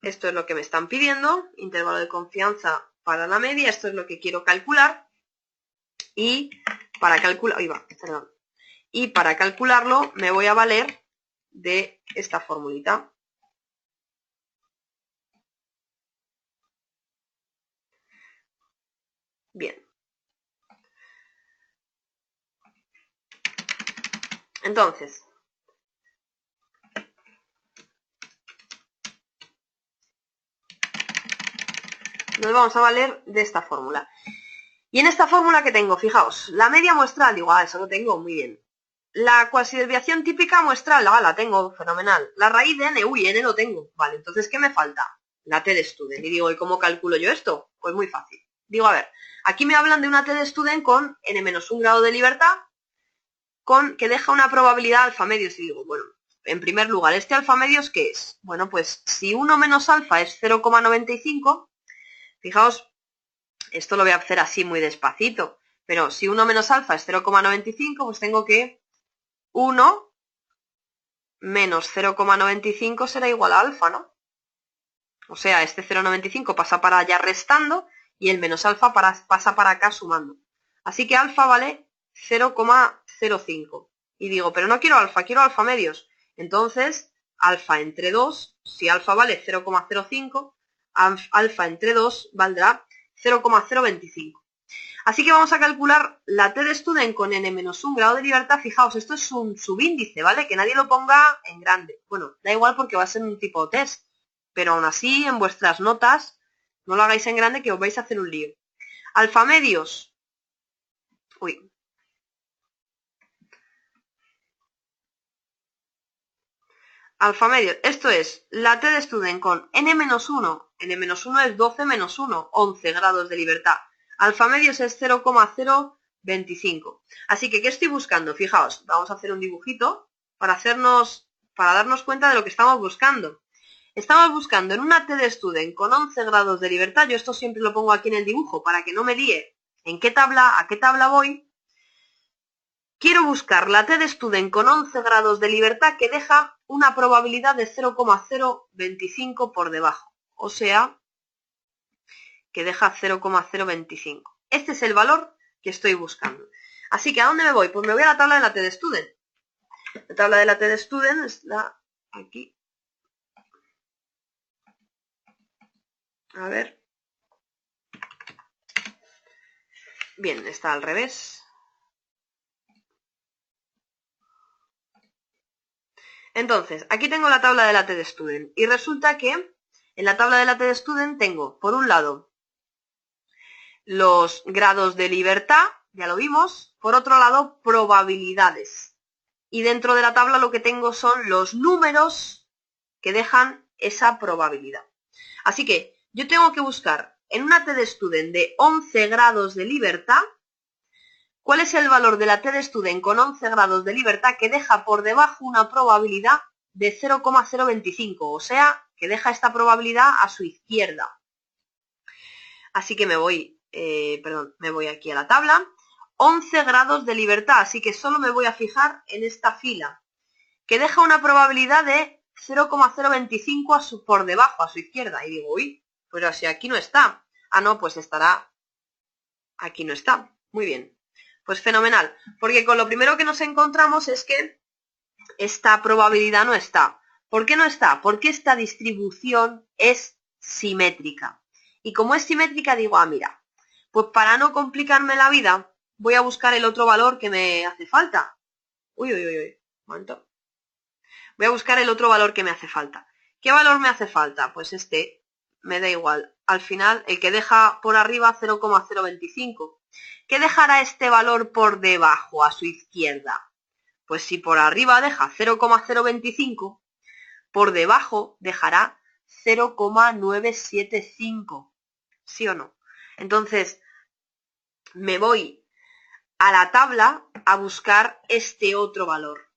Esto es lo que me están pidiendo, intervalo de confianza para la media, esto es lo que quiero calcular. Y para calcularlo me voy a valer de esta formulita. Bien. Entonces, nos vamos a valer de esta fórmula. Y en esta fórmula que tengo, fijaos, la media muestral, digo, eso lo tengo muy bien. La cuasi desviación típica muestral, la tengo, fenomenal. La raíz de n, n lo tengo. Vale, entonces, ¿qué me falta? La t de student. Y digo, ¿y cómo calculo yo esto? Pues muy fácil. Digo, a ver, aquí me hablan de una t de student con n-1 grado de libertad, que deja una probabilidad alfa medios. Y digo, bueno, en primer lugar, ¿este alfa medios qué es? Bueno, pues si 1 menos alfa es 0,95, fijaos, esto lo voy a hacer así muy despacito, pero si 1 menos alfa es 0,95, pues tengo que 1 menos 0,95 será igual a alfa, ¿no? O sea, este 0,95 pasa para allá restando y el menos alfa pasa para acá sumando. Así que alfa vale 0,05. Y digo, pero no quiero alfa medios. Entonces, alfa entre 2, si alfa vale 0,05, alfa entre 2 valdrá 0,025. Así que vamos a calcular la t de student con n-1 grado de libertad. Fijaos, esto es un subíndice, ¿vale? Que nadie lo ponga en grande. Bueno, da igual porque va a ser un tipo test. Pero aún así, en vuestras notas, no lo hagáis en grande que os vais a hacer un lío. Alfa medios. Uy. Alfa medios. Esto es la t de student con n-1. n-1 es 12 menos 1, 11 grados de libertad. Alfa medios es 0,025. Así que, ¿qué estoy buscando? Fijaos, vamos a hacer un dibujito para darnos cuenta de lo que estamos buscando. Estamos buscando en una t de student con 11 grados de libertad, yo esto siempre lo pongo aquí en el dibujo para que no me líe a qué tabla voy. Quiero buscar la t de student con 11 grados de libertad que deja una probabilidad de 0,025 por debajo. O sea, que deja 0,025. Este es el valor que estoy buscando. Así que, ¿a dónde me voy? Pues me voy a la tabla de la t de student. La tabla de la t de student está aquí. A ver. Bien, está al revés. Entonces, aquí tengo la tabla de la t de student. Y resulta que en la tabla de la t de student tengo, por un lado, los grados de libertad, ya lo vimos. Por otro lado, probabilidades. Y dentro de la tabla lo que tengo son los números que dejan esa probabilidad. Así que yo tengo que buscar en una t de student de 11 grados de libertad, ¿cuál es el valor de la t de student con 11 grados de libertad que deja por debajo una probabilidad de 0,025? O sea, que deja esta probabilidad a su izquierda. Así que me voy aquí a la tabla. 11 grados de libertad, así que solo me voy a fijar en esta fila, que deja una probabilidad de 0,025 por debajo, a su izquierda. Y digo, uy, pero si aquí no está. Ah, no, pues estará. Aquí no está. Muy bien. Pues fenomenal. Porque con lo primero que nos encontramos es que esta probabilidad no está. ¿Por qué no está? Porque esta distribución es simétrica. Y como es simétrica, digo, mira, pues para no complicarme la vida, voy a buscar el otro valor que me hace falta. Uy, un momento. Voy a buscar el otro valor que me hace falta. ¿Qué valor me hace falta? Pues este, me da igual. Al final, el que deja por arriba 0,025. ¿Qué dejará este valor por debajo, a su izquierda? Pues si por arriba deja 0,025, por debajo dejará 0,975. ¿Sí o no? Entonces, me voy a la tabla a buscar este otro valor.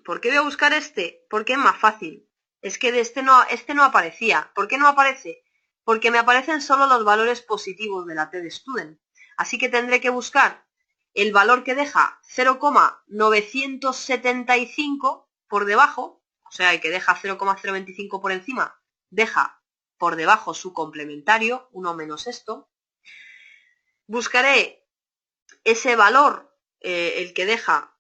¿Por qué voy a buscar este? Porque es más fácil. Es que de este no aparecía. ¿Por qué no aparece? Porque me aparecen solo los valores positivos de la TDStudent. Así que tendré que buscar el valor que deja 0,975 por debajo, o sea, el que deja 0,025 por encima, deja por debajo su complementario, 1 menos esto. Buscaré ese valor, el que deja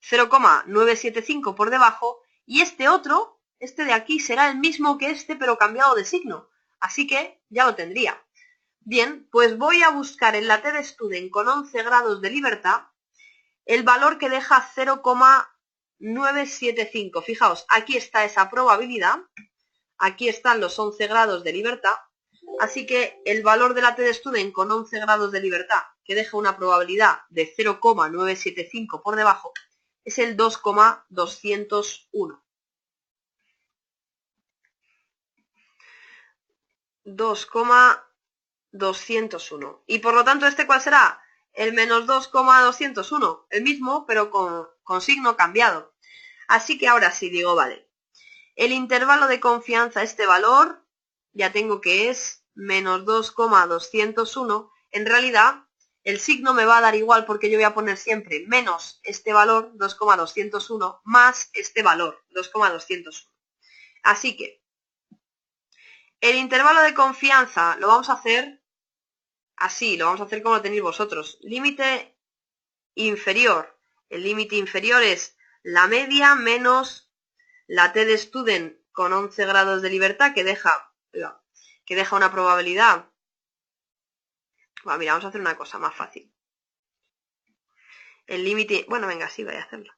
0,975 por debajo, y este otro, este de aquí, será el mismo que este, pero cambiado de signo. Así que ya lo tendría. Bien, pues voy a buscar en la TDStudent con 11 grados de libertad el valor que deja 0,975. Fijaos, aquí está esa probabilidad. Aquí están los 11 grados de libertad. Así que el valor de la TDStudent con 11 grados de libertad, que deja una probabilidad de 0,975 por debajo, es el 2,201. 2,201. Y por lo tanto, ¿este cuál será? El menos 2,201. El mismo, pero con signo cambiado. Así que ahora sí digo, vale. El intervalo de confianza, este valor, ya tengo que es menos 2,201. En realidad, el signo me va a dar igual porque yo voy a poner siempre menos este valor, 2,201, más este valor, 2,201. Así que el intervalo de confianza lo vamos a hacer así, lo vamos a hacer como lo tenéis vosotros. Límite inferior. El límite inferior es la media menos la TDStudent con 11 grados de libertad, que deja una probabilidad. Bueno, mira, vamos a hacer una cosa más fácil. El límite, bueno, venga, sí, voy a hacerlo.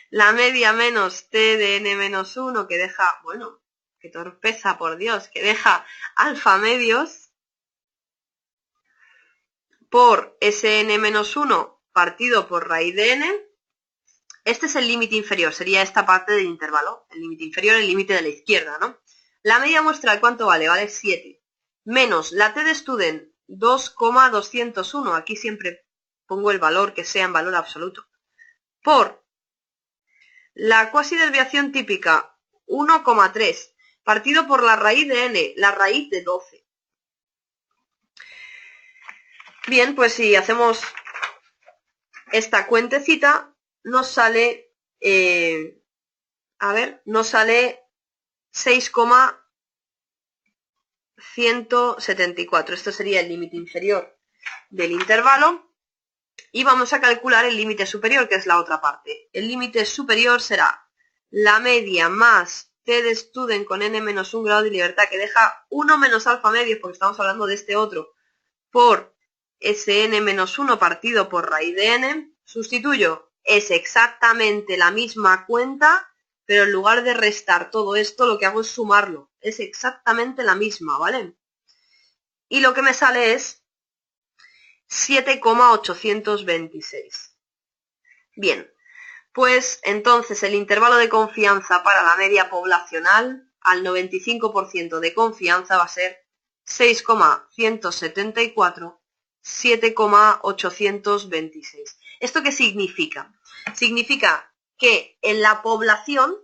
La media menos T de n menos 1, que deja, bueno, qué torpeza, por Dios, que deja alfa medios, por Sn menos 1 partido por raíz de n. Este es el límite inferior, sería esta parte del intervalo. El límite inferior, el límite de la izquierda, ¿no? La media muestral, ¿cuánto vale? Vale 7. Menos la TDStudent, 2,201. Aquí siempre pongo el valor que sea en valor absoluto. Por la cuasi desviación típica, 1,3. Partido por la raíz de n, la raíz de 12. Bien, pues si hacemos esta cuentecita, nos sale, nos sale 6,174. Esto sería el límite inferior del intervalo. Y vamos a calcular el límite superior, que es la otra parte. El límite superior será la media más TDStudent con n menos 1 grado de libertad, que deja 1 menos alfa medios, porque estamos hablando de este otro, por Sn menos 1 partido por raíz de n. Sustituyo, es exactamente la misma cuenta, pero en lugar de restar todo esto, lo que hago es sumarlo. Es exactamente la misma, ¿vale? Y lo que me sale es 7,826. Bien, pues entonces el intervalo de confianza para la media poblacional al 95% de confianza va a ser 6,174, 7,826. ¿Esto qué significa? Significa que en la población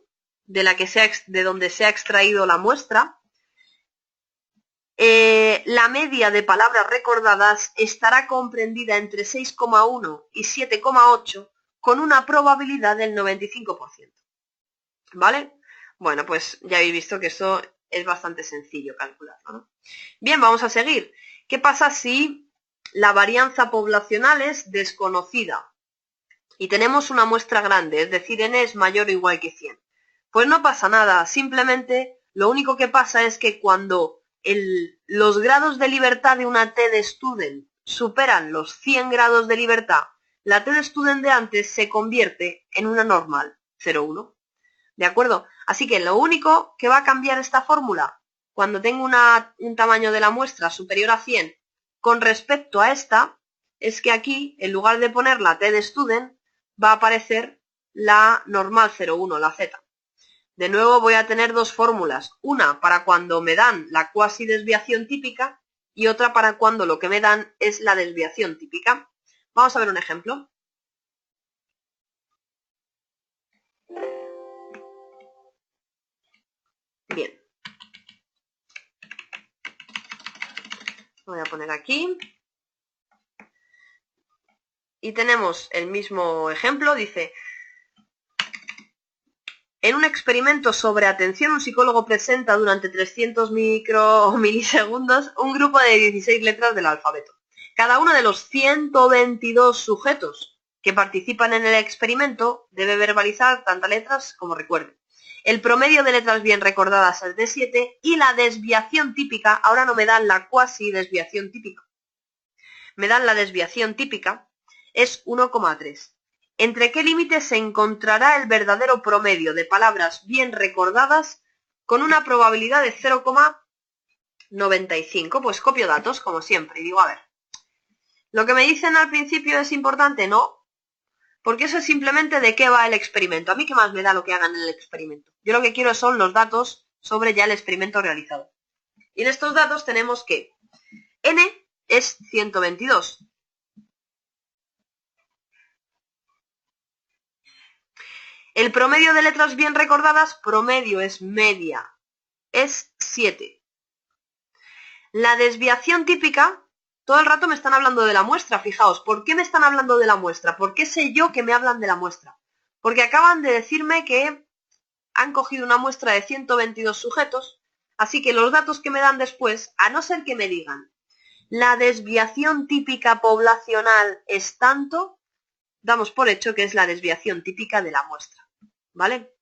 de donde se ha extraído la muestra, la media de palabras recordadas estará comprendida entre 6,1 y 7,8 con una probabilidad del 95%. ¿Vale? Bueno, pues ya habéis visto que eso es bastante sencillo calcularlo, ¿no? Bien, vamos a seguir. ¿Qué pasa si la varianza poblacional es desconocida y tenemos una muestra grande, es decir, n es mayor o igual que 100? Pues no pasa nada, simplemente lo único que pasa es que cuando los grados de libertad de una TDStudent superan los 100 grados de libertad, la TD-Student de antes se convierte en una normal 0,1. ¿De acuerdo? Así que lo único que va a cambiar esta fórmula cuando tengo un tamaño de la muestra superior a 100 con respecto a esta es que aquí, en lugar de poner la TD-Student, va a aparecer la normal 0,1, la Z. De nuevo voy a tener dos fórmulas, una para cuando me dan la cuasi desviación típica y otra para cuando lo que me dan es la desviación típica. Vamos a ver un ejemplo. Bien. Voy a poner aquí. Y tenemos el mismo ejemplo, dice: en un experimento sobre atención, un psicólogo presenta durante 300 milisegundos un grupo de 16 letras del alfabeto. Cada uno de los 122 sujetos que participan en el experimento debe verbalizar tantas letras como recuerde. El promedio de letras bien recordadas es de 7 y la desviación típica, ahora no me dan la cuasi desviación típica, me dan la desviación típica, es 1,3. ¿Entre qué límites se encontrará el verdadero promedio de palabras bien recordadas con una probabilidad de 0,95? Pues copio datos, como siempre, y digo, a ver, ¿lo que me dicen al principio es importante? No, porque eso es simplemente de qué va el experimento. A mí qué más me da lo que hagan en el experimento. Yo lo que quiero son los datos sobre ya el experimento realizado. Y en estos datos tenemos que n es 122. El promedio de letras bien recordadas, promedio es media, es 7. La desviación típica, todo el rato me están hablando de la muestra, fijaos. ¿Por qué me están hablando de la muestra? ¿Por qué sé yo que me hablan de la muestra? Porque acaban de decirme que han cogido una muestra de 122 sujetos, así que los datos que me dan después, a no ser que me digan la desviación típica poblacional es tanto, damos por hecho que es la desviación típica de la muestra. ¿Vale?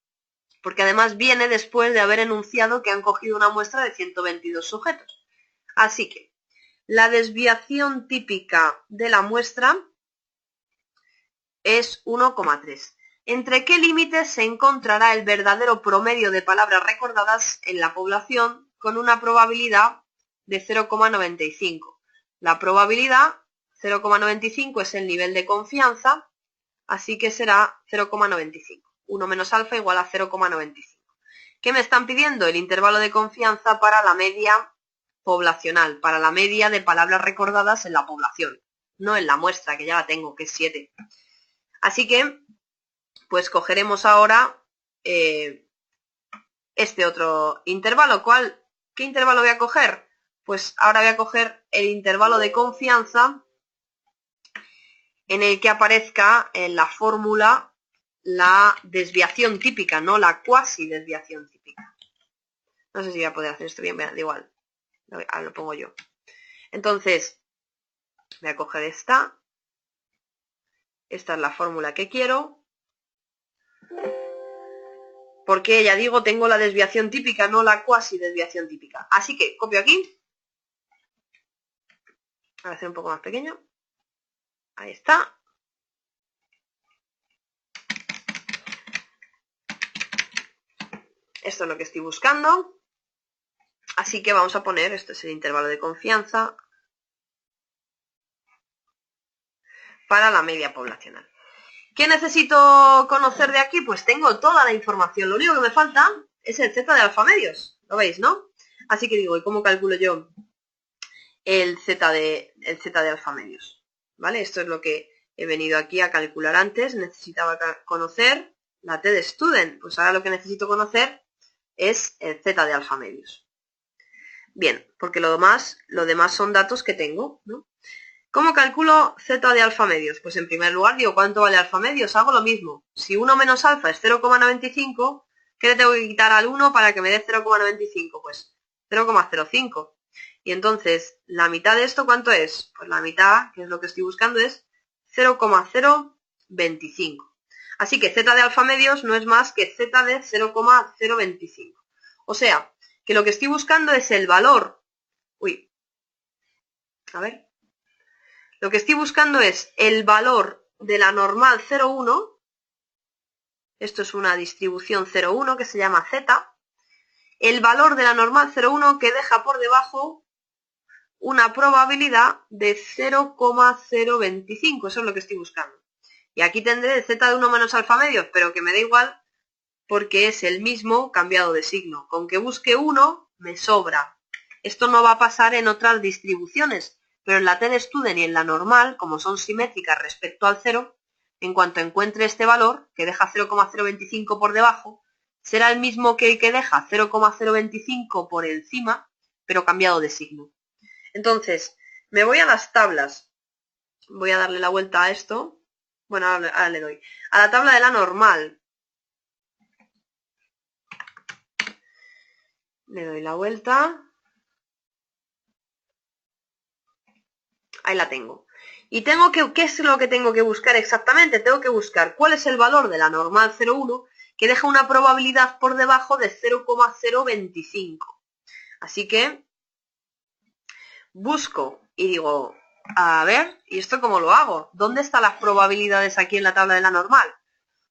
Porque además viene después de haber enunciado que han cogido una muestra de 122 sujetos. Así que la desviación típica de la muestra es 1,3. ¿Entre qué límites se encontrará el verdadero promedio de palabras recordadas en la población con una probabilidad de 0,95? La probabilidad 0,95 es el nivel de confianza, así que será 0,95. 1 menos alfa igual a 0,95. ¿Qué me están pidiendo? El intervalo de confianza para la media poblacional, para la media de palabras recordadas en la población, no en la muestra, que ya la tengo, que es 7. Así que, pues cogeremos ahora este otro intervalo. ¿Qué intervalo voy a coger? Pues ahora voy a coger el intervalo de confianza en el que aparezca en la fórmula la desviación típica, no la cuasi desviación típica. No sé si voy a poder hacer esto bien, da igual. Ahora lo pongo yo. Entonces, voy a coger esta. Esta es la fórmula que quiero. Porque, ya digo, tengo la desviación típica, no la cuasi desviación típica. Así que, copio aquí. Voy a hacer un poco más pequeño. Ahí está. Esto es lo que estoy buscando. Así que vamos a poner, este es el intervalo de confianza para la media poblacional. ¿Qué necesito conocer de aquí? Pues tengo toda la información. Lo único que me falta es el Z de alfamedios. ¿Lo veis, no? Así que digo, ¿y cómo calculo yo el Z de alfamedios? ¿Vale? Esto es lo que he venido aquí a calcular antes. Necesitaba conocer la TD-Student. Pues ahora lo que necesito conocer es el Z de alfamedios. Bien, porque lo demás son datos que tengo, ¿no? ¿Cómo calculo Z de alfamedios? Pues en primer lugar digo, ¿cuánto vale alfamedios? Hago lo mismo. Si 1 menos alfa es 0,95, ¿qué le tengo que quitar al 1 para que me dé 0,95? Pues 0,05. Y entonces, ¿la mitad de esto cuánto es? Pues la mitad, que es lo que estoy buscando, es 0,025. Así que Z de alfamedios no es más que Z de 0,025. O sea, que lo que estoy buscando es el valor. Uy, a ver. Lo que estoy buscando es el valor de la normal 0,1. Esto es una distribución 0,1 que se llama Z. El valor de la normal 0,1 que deja por debajo una probabilidad de 0,025. Eso es lo que estoy buscando. Y aquí tendré el Z de 1 menos alfa medios, pero que me da igual porque es el mismo cambiado de signo. Con que busque 1 me sobra. Esto no va a pasar en otras distribuciones, pero en la t-student y en la normal, como son simétricas respecto al 0, en cuanto encuentre este valor, que deja 0,025 por debajo, será el mismo que el que deja 0,025 por encima, pero cambiado de signo. Entonces, me voy a las tablas. Voy a darle la vuelta a esto. Bueno, ahora le doy. A la tabla de la normal. Le doy la vuelta. Ahí la tengo. Y tengo que, ¿qué es lo que tengo que buscar exactamente? Tengo que buscar cuál es el valor de la normal 0,1 que deja una probabilidad por debajo de 0,025. Así que busco y digo, a ver, ¿y esto cómo lo hago? ¿Dónde están las probabilidades aquí en la tabla de la normal?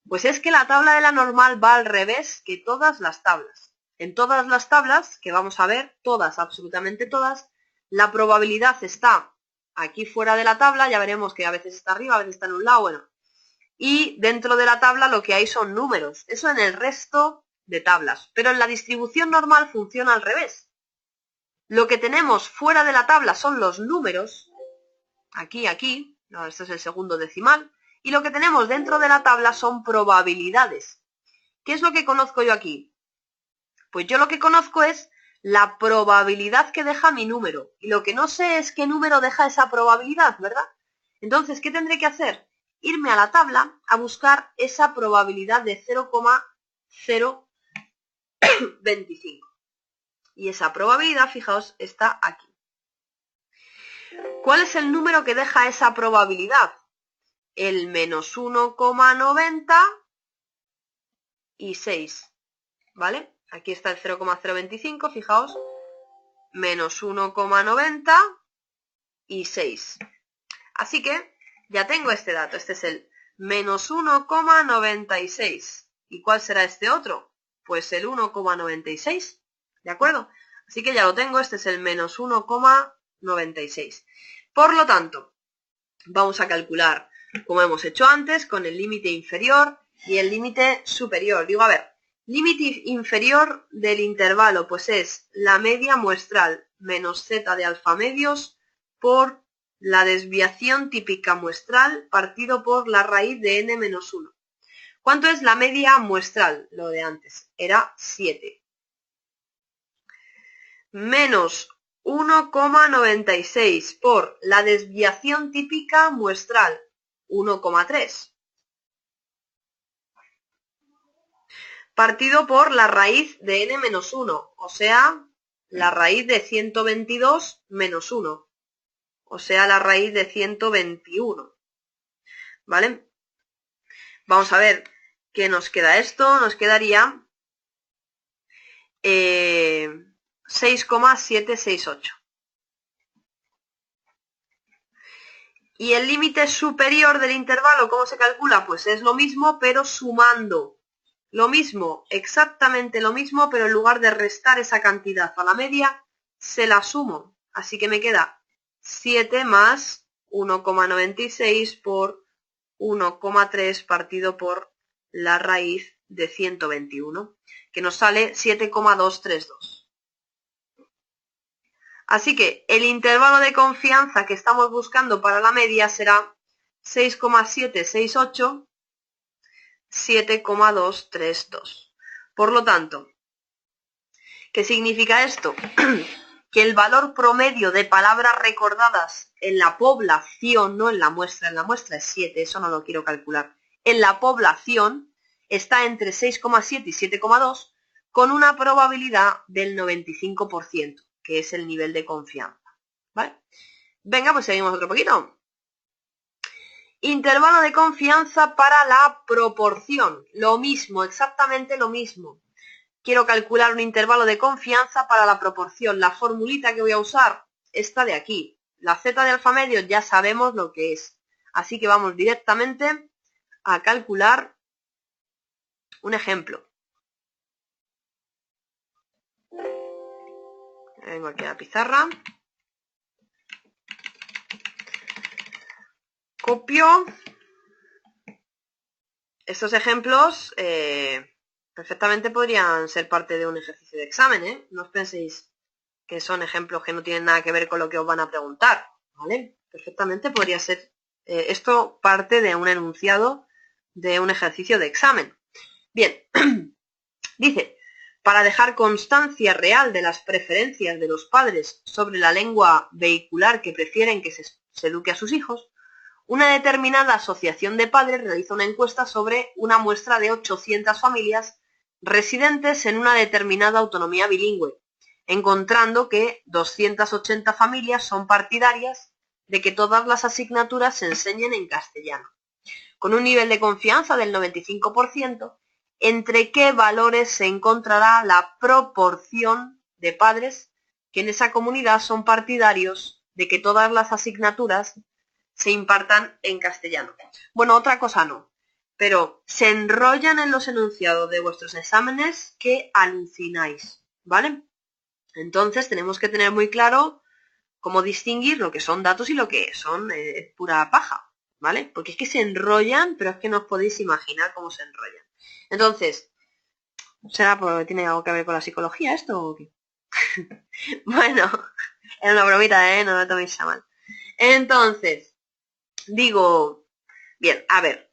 Pues es que la tabla de la normal va al revés que todas las tablas. En todas las tablas que vamos a ver, todas, absolutamente todas, la probabilidad está aquí fuera de la tabla, ya veremos que a veces está arriba, a veces está en un lado, bueno. Y dentro de la tabla lo que hay son números. Eso en el resto de tablas. Pero en la distribución normal funciona al revés. Lo que tenemos fuera de la tabla son los números. Aquí, aquí. No, este es el segundo decimal. Y lo que tenemos dentro de la tabla son probabilidades. ¿Qué es lo que conozco yo aquí? Pues yo lo que conozco es la probabilidad que deja mi número. Y lo que no sé es qué número deja esa probabilidad, ¿verdad? Entonces, ¿qué tendré que hacer? Irme a la tabla a buscar esa probabilidad de 0,025. Y esa probabilidad, fijaos, está aquí. ¿Cuál es el número que deja esa probabilidad? El menos 1,96, ¿vale? Aquí está el 0,025, fijaos, menos 1,96. Así que ya tengo este dato, este es el menos 1,96. ¿Y cuál será este otro? Pues el 1,96, ¿de acuerdo? Así que ya lo tengo, este es el menos 1,96. Por lo tanto, vamos a calcular, como hemos hecho antes, con el límite inferior y el límite superior. Digo, a ver, límite inferior del intervalo, pues es la media muestral menos z de alfa medios por la desviación típica muestral partido por la raíz de n menos 1. ¿Cuánto es la media muestral? Lo de antes, era 7. Menos 1,96 por la desviación típica muestral, 1,3. Partido por la raíz de n menos 1, o sea, la raíz de 122 menos 1. O sea, la raíz de 121. ¿Vale? Vamos a ver qué nos queda esto. Nos quedaría 6,768. Y el límite superior del intervalo, ¿cómo se calcula? Pues es lo mismo, pero sumando. Lo mismo, exactamente lo mismo, pero en lugar de restar esa cantidad a la media, se la sumo. Así que me queda 7 más 1,96 por 1,3 partido por la raíz de 121, que nos sale 7,232. Así que el intervalo de confianza que estamos buscando para la media será 6,768, 7,232. Por lo tanto, ¿qué significa esto? Que el valor promedio de palabras recordadas en la población, no en la muestra es 7, eso no lo quiero calcular, en la población está entre 6,7 y 7,2 con una probabilidad del 95%, que es el nivel de confianza. ¿Vale? Venga, pues seguimos otro poquito. Intervalo de confianza para la proporción. Lo mismo, exactamente lo mismo. Quiero calcular un intervalo de confianza para la proporción. La formulita que voy a usar, esta de aquí. la z de alfa medio ya sabemos lo que es. Así que vamos directamente a calcular un ejemplo. Vengo aquí a la pizarra. Copio. Estos ejemplos perfectamente podrían ser parte de un ejercicio de examen, ¿eh? No os penséis que son ejemplos que no tienen nada que ver con lo que os van a preguntar, ¿vale? Perfectamente podría ser esto parte de un enunciado de un ejercicio de examen. Bien, dice, para dejar constancia real de las preferencias de los padres sobre la lengua vehicular que prefieren que se eduque a sus hijos, una determinada asociación de padres realiza una encuesta sobre una muestra de 800 familias residentes en una determinada autonomía bilingüe, encontrando que 280 familias son partidarias de que todas las asignaturas se enseñen en castellano. Con un nivel de confianza del 95%, ¿entre qué valores se encontrará la proporción de padres que en esa comunidad son partidarios de que todas las asignaturas se impartan en castellano? Bueno, otra cosa no, pero se enrollan en los enunciados de vuestros exámenes que alucináis, ¿vale? Entonces tenemos que tener muy claro cómo distinguir lo que son datos y lo que son pura paja, ¿vale? Porque es que se enrollan, pero es que no os podéis imaginar cómo se enrollan. Entonces, ¿será porque tiene algo que ver con la psicología esto o qué? Bueno, era una bromita, ¿eh? No lo toméis a mal. Entonces, digo, bien, a ver,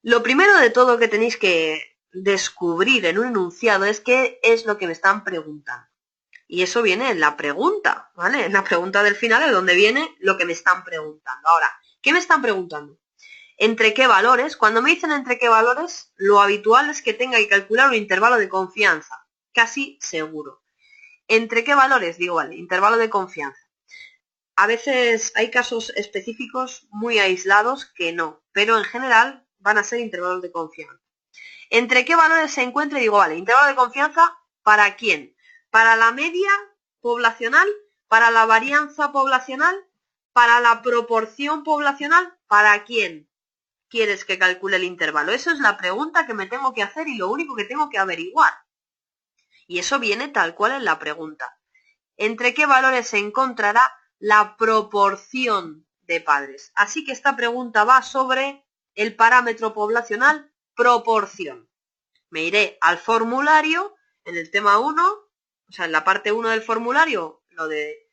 lo primero de todo que tenéis que descubrir en un enunciado es qué es lo que me están preguntando. Y eso viene en la pregunta, ¿vale? En la pregunta del final es donde viene lo que me están preguntando. Ahora, ¿qué me están preguntando? ¿Entre qué valores? Cuando me dicen entre qué valores, lo habitual es que tenga que calcular un intervalo de confianza, casi seguro. ¿Entre qué valores? Digo, vale, intervalo de confianza. A veces hay casos específicos muy aislados que no, pero en general van a ser intervalos de confianza. ¿Entre qué valores se encuentra? Digo, vale, intervalo de confianza, ¿para quién? ¿Para la media poblacional? ¿Para la varianza poblacional? ¿Para la proporción poblacional? ¿Para quién quieres que calcule el intervalo? Esa es la pregunta que me tengo que hacer y lo único que tengo que averiguar. Y eso viene tal cual en la pregunta. ¿Entre qué valores se encontrará la proporción de padres? Así que esta pregunta va sobre el parámetro poblacional proporción. Me iré al formulario, en el tema 1, o sea, en la parte 1 del formulario, lo de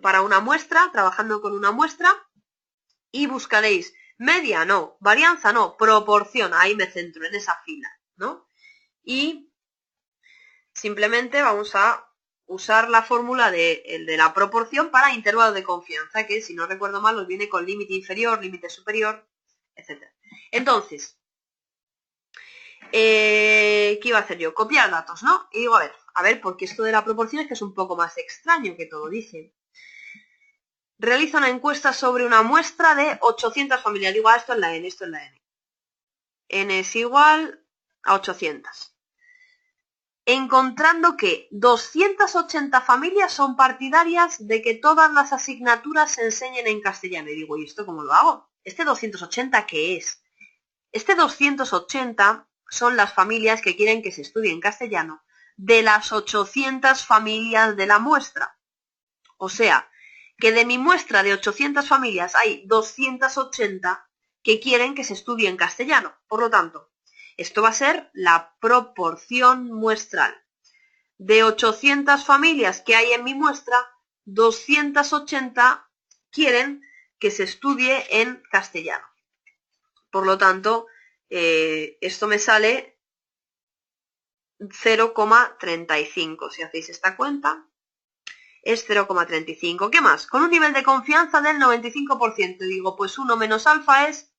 para una muestra, trabajando con una muestra, y buscaréis media, no, varianza, no, proporción, ahí me centro, en esa fila, ¿no? Y simplemente vamos a usar la fórmula de la proporción para intervalo de confianza, que si no recuerdo mal os viene con límite inferior, límite superior, etc. Entonces, ¿qué iba a hacer yo? Copiar datos, ¿no? Y digo, a ver, porque esto de la proporción es que es un poco más extraño que todo, dice. Realiza una encuesta sobre una muestra de 800 familias. Digo, esto es la N, esto es la N. N es igual a 800. Encontrando que 280 familias son partidarias de que todas las asignaturas se enseñen en castellano. Y digo, ¿y esto cómo lo hago? ¿Este 280 qué es? Este 280 son las familias que quieren que se estudie en castellano de las 800 familias de la muestra. O sea, que de mi muestra de 800 familias hay 280 que quieren que se estudie en castellano. Por lo tanto, esto va a ser la proporción muestral. De 800 familias que hay en mi muestra, 280 quieren que se estudie en castellano. Por lo tanto, esto me sale 0,35. Si hacéis esta cuenta, es 0,35. ¿Qué más? Con un nivel de confianza del 95%. Digo, pues 1 menos alfa es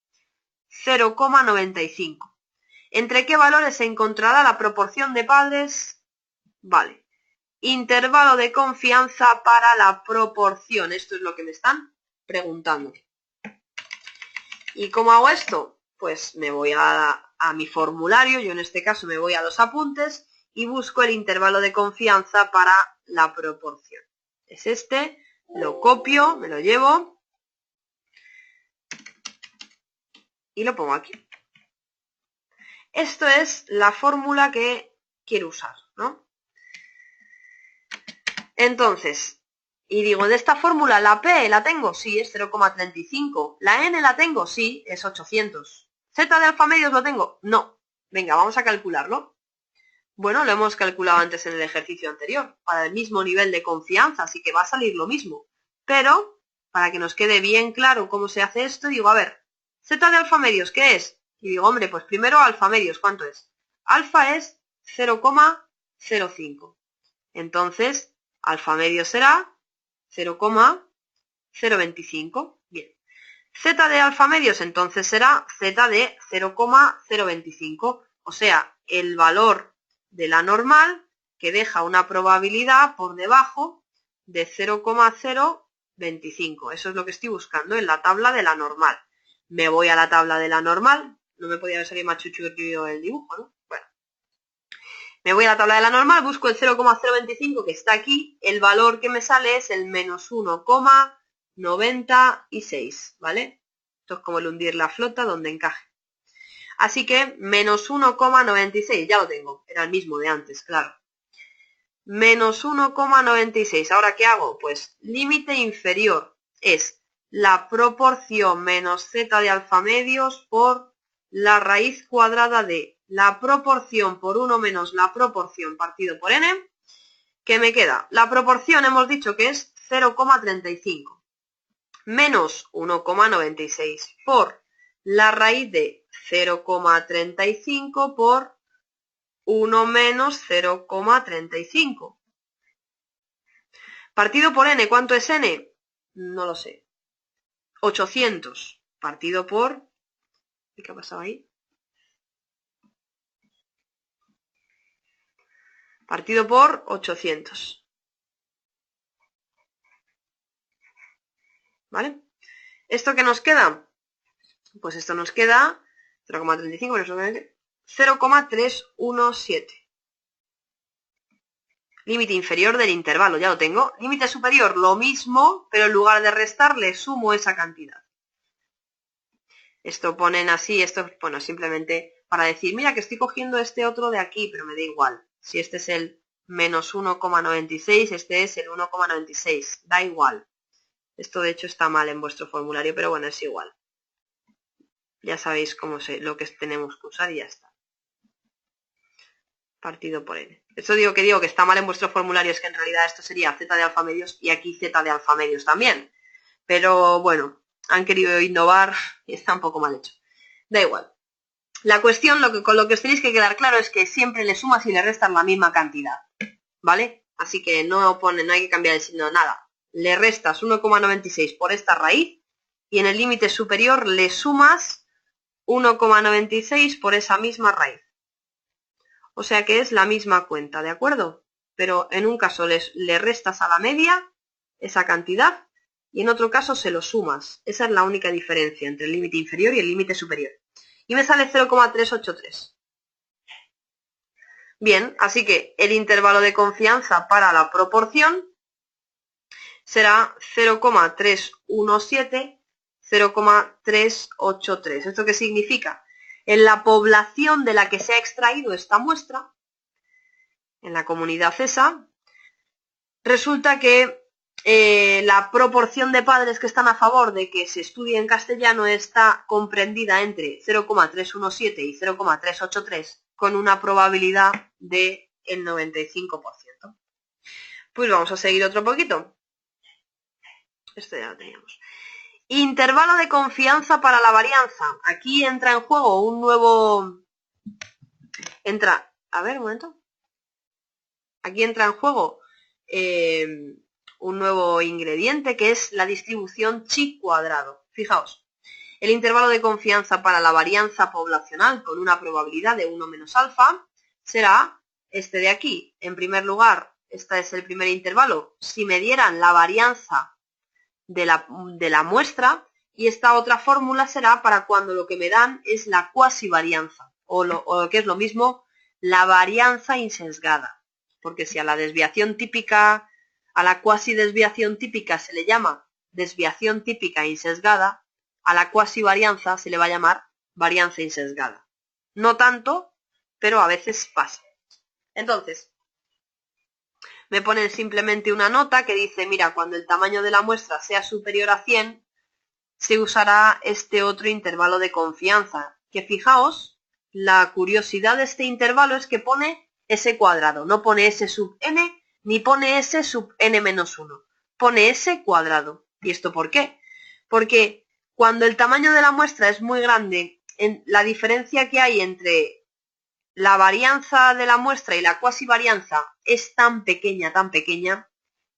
0,95. ¿Entre qué valores se encontrará la proporción de padres? Vale. Intervalo de confianza para la proporción. Esto es lo que me están preguntando. ¿Y cómo hago esto? Pues me voy a mi formulario, yo en este caso me voy a los apuntes y busco el intervalo de confianza para la proporción. Es este, lo copio, me lo llevo y lo pongo aquí. Esto es la fórmula que quiero usar, ¿no? Entonces, y digo, de esta fórmula, ¿la P la tengo? Sí, es 0,35. ¿La N la tengo? Sí, es 800. ¿Z de alfa medios lo tengo? No. Venga, vamos a calcularlo. Bueno, lo hemos calculado antes en el ejercicio anterior, para el mismo nivel de confianza, así que va a salir lo mismo. Pero, para que nos quede bien claro cómo se hace esto, digo, a ver, ¿Z de alfa medios qué es? Y digo, hombre, pues primero alfa medios, ¿cuánto es? Alfa es 0,05. Entonces, alfa medio será 0,025. Bien. Z de alfa medios entonces será Z de 0,025. O sea, el valor de la normal que deja una probabilidad por debajo de 0,025. Eso es lo que estoy buscando en la tabla de la normal. Me voy a la tabla de la normal. No me podía haber salido más chuchurrío el dibujo, ¿no? Bueno. Me voy a la tabla de la normal, busco el 0,025 que está aquí. El valor que me sale es el menos 1,96, ¿vale? Esto es como el hundir la flota donde encaje. Así que menos 1,96, ya lo tengo. Era el mismo de antes, claro. Menos 1,96. ¿Ahora qué hago? Pues límite inferior es la proporción menos z de alfa medios por la raíz cuadrada de la proporción por 1 menos la proporción partido por n. ¿Qué me queda? La proporción hemos dicho que es 0,35 menos 1,96 por la raíz de 0,35 por 1 menos 0,35. Partido por n, ¿cuánto es n? No lo sé. 800. Partido por... ¿Qué ha pasado ahí? Partido por 800. ¿Vale? ¿Esto qué nos queda? Pues esto nos queda 0,35 menos 0,317. Límite inferior del intervalo, ya lo tengo. Límite superior, lo mismo, pero en lugar de restar le sumo esa cantidad. Esto ponen así, esto, bueno, simplemente para decir, mira que estoy cogiendo este otro de aquí, pero me da igual. Si este es el menos 1,96, este es el 1,96, da igual. Esto de hecho está mal en vuestro formulario, pero bueno, es igual. Ya sabéis lo que tenemos que usar y ya está. Partido por n. Esto digo que está mal en vuestro formulario, es que en realidad esto sería z de alfa medios y aquí z de alfa medios también. Pero bueno, han querido innovar y está un poco mal hecho. Da igual. La cuestión, con lo que os tenéis que quedar claro es que siempre le sumas y le restas la misma cantidad. ¿Vale? Así que no hay que cambiar el signo, nada. Le restas 1,96 por esta raíz y en el límite superior le sumas 1,96 por esa misma raíz. O sea que es la misma cuenta, ¿de acuerdo? Pero en un caso le restas a la media esa cantidad y en otro caso se lo sumas. Esa es la única diferencia entre el límite inferior y el límite superior. Y me sale 0,383. Bien, así que el intervalo de confianza para la proporción será 0,317, 0,383. ¿Esto qué significa? En la población de la que se ha extraído esta muestra, en la comunidad esa, resulta que la proporción de padres que están a favor de que se estudie en castellano está comprendida entre 0,317 y 0,383 con una probabilidad del 95%. Pues vamos a seguir otro poquito. Esto ya lo teníamos. Intervalo de confianza para la varianza. Aquí entra en juego un nuevo... A ver, un momento. Aquí entra en juego un nuevo ingrediente que es la distribución chi cuadrado. Fijaos, el intervalo de confianza para la varianza poblacional con una probabilidad de 1 menos alfa será este de aquí. En primer lugar, este es el primer intervalo. Si me dieran la varianza de la muestra, y esta otra fórmula será para cuando lo que me dan es la cuasi varianza, o lo que es lo mismo, la varianza insesgada. Porque si a la desviación típica A la cuasi desviación típica se le llama desviación típica insesgada, a la cuasi varianza se le va a llamar varianza insesgada. No tanto, pero a veces pasa. Entonces, me ponen simplemente una nota que dice, mira, cuando el tamaño de la muestra sea superior a 100, se usará este otro intervalo de confianza. Que fijaos, la curiosidad de este intervalo es que pone S cuadrado, no pone S sub n, ni pone S sub n menos 1. Pone S cuadrado. ¿Y esto por qué? Porque cuando el tamaño de la muestra es muy grande, la diferencia que hay entre la varianza de la muestra y la cuasi varianza es tan pequeña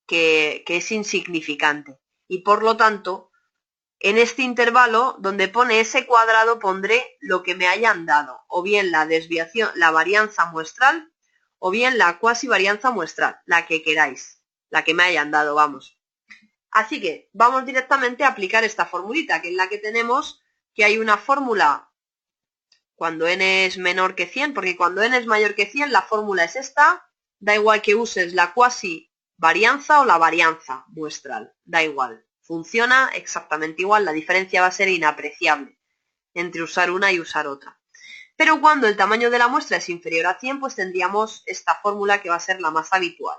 que es insignificante. Y por lo tanto, en este intervalo donde pone S cuadrado pondré lo que me hayan dado, o bien la desviación, la varianza muestral, o bien la cuasi varianza muestral, la que queráis, la que me hayan dado, vamos. Así que vamos directamente a aplicar esta formulita, que es la que tenemos, que hay una fórmula cuando n es menor que 100, porque cuando n es mayor que 100 la fórmula es esta, da igual que uses la cuasi varianza o la varianza muestral, da igual, funciona exactamente igual, la diferencia va a ser inapreciable entre usar una y usar otra. Pero cuando el tamaño de la muestra es inferior a 100, pues tendríamos esta fórmula que va a ser la más habitual.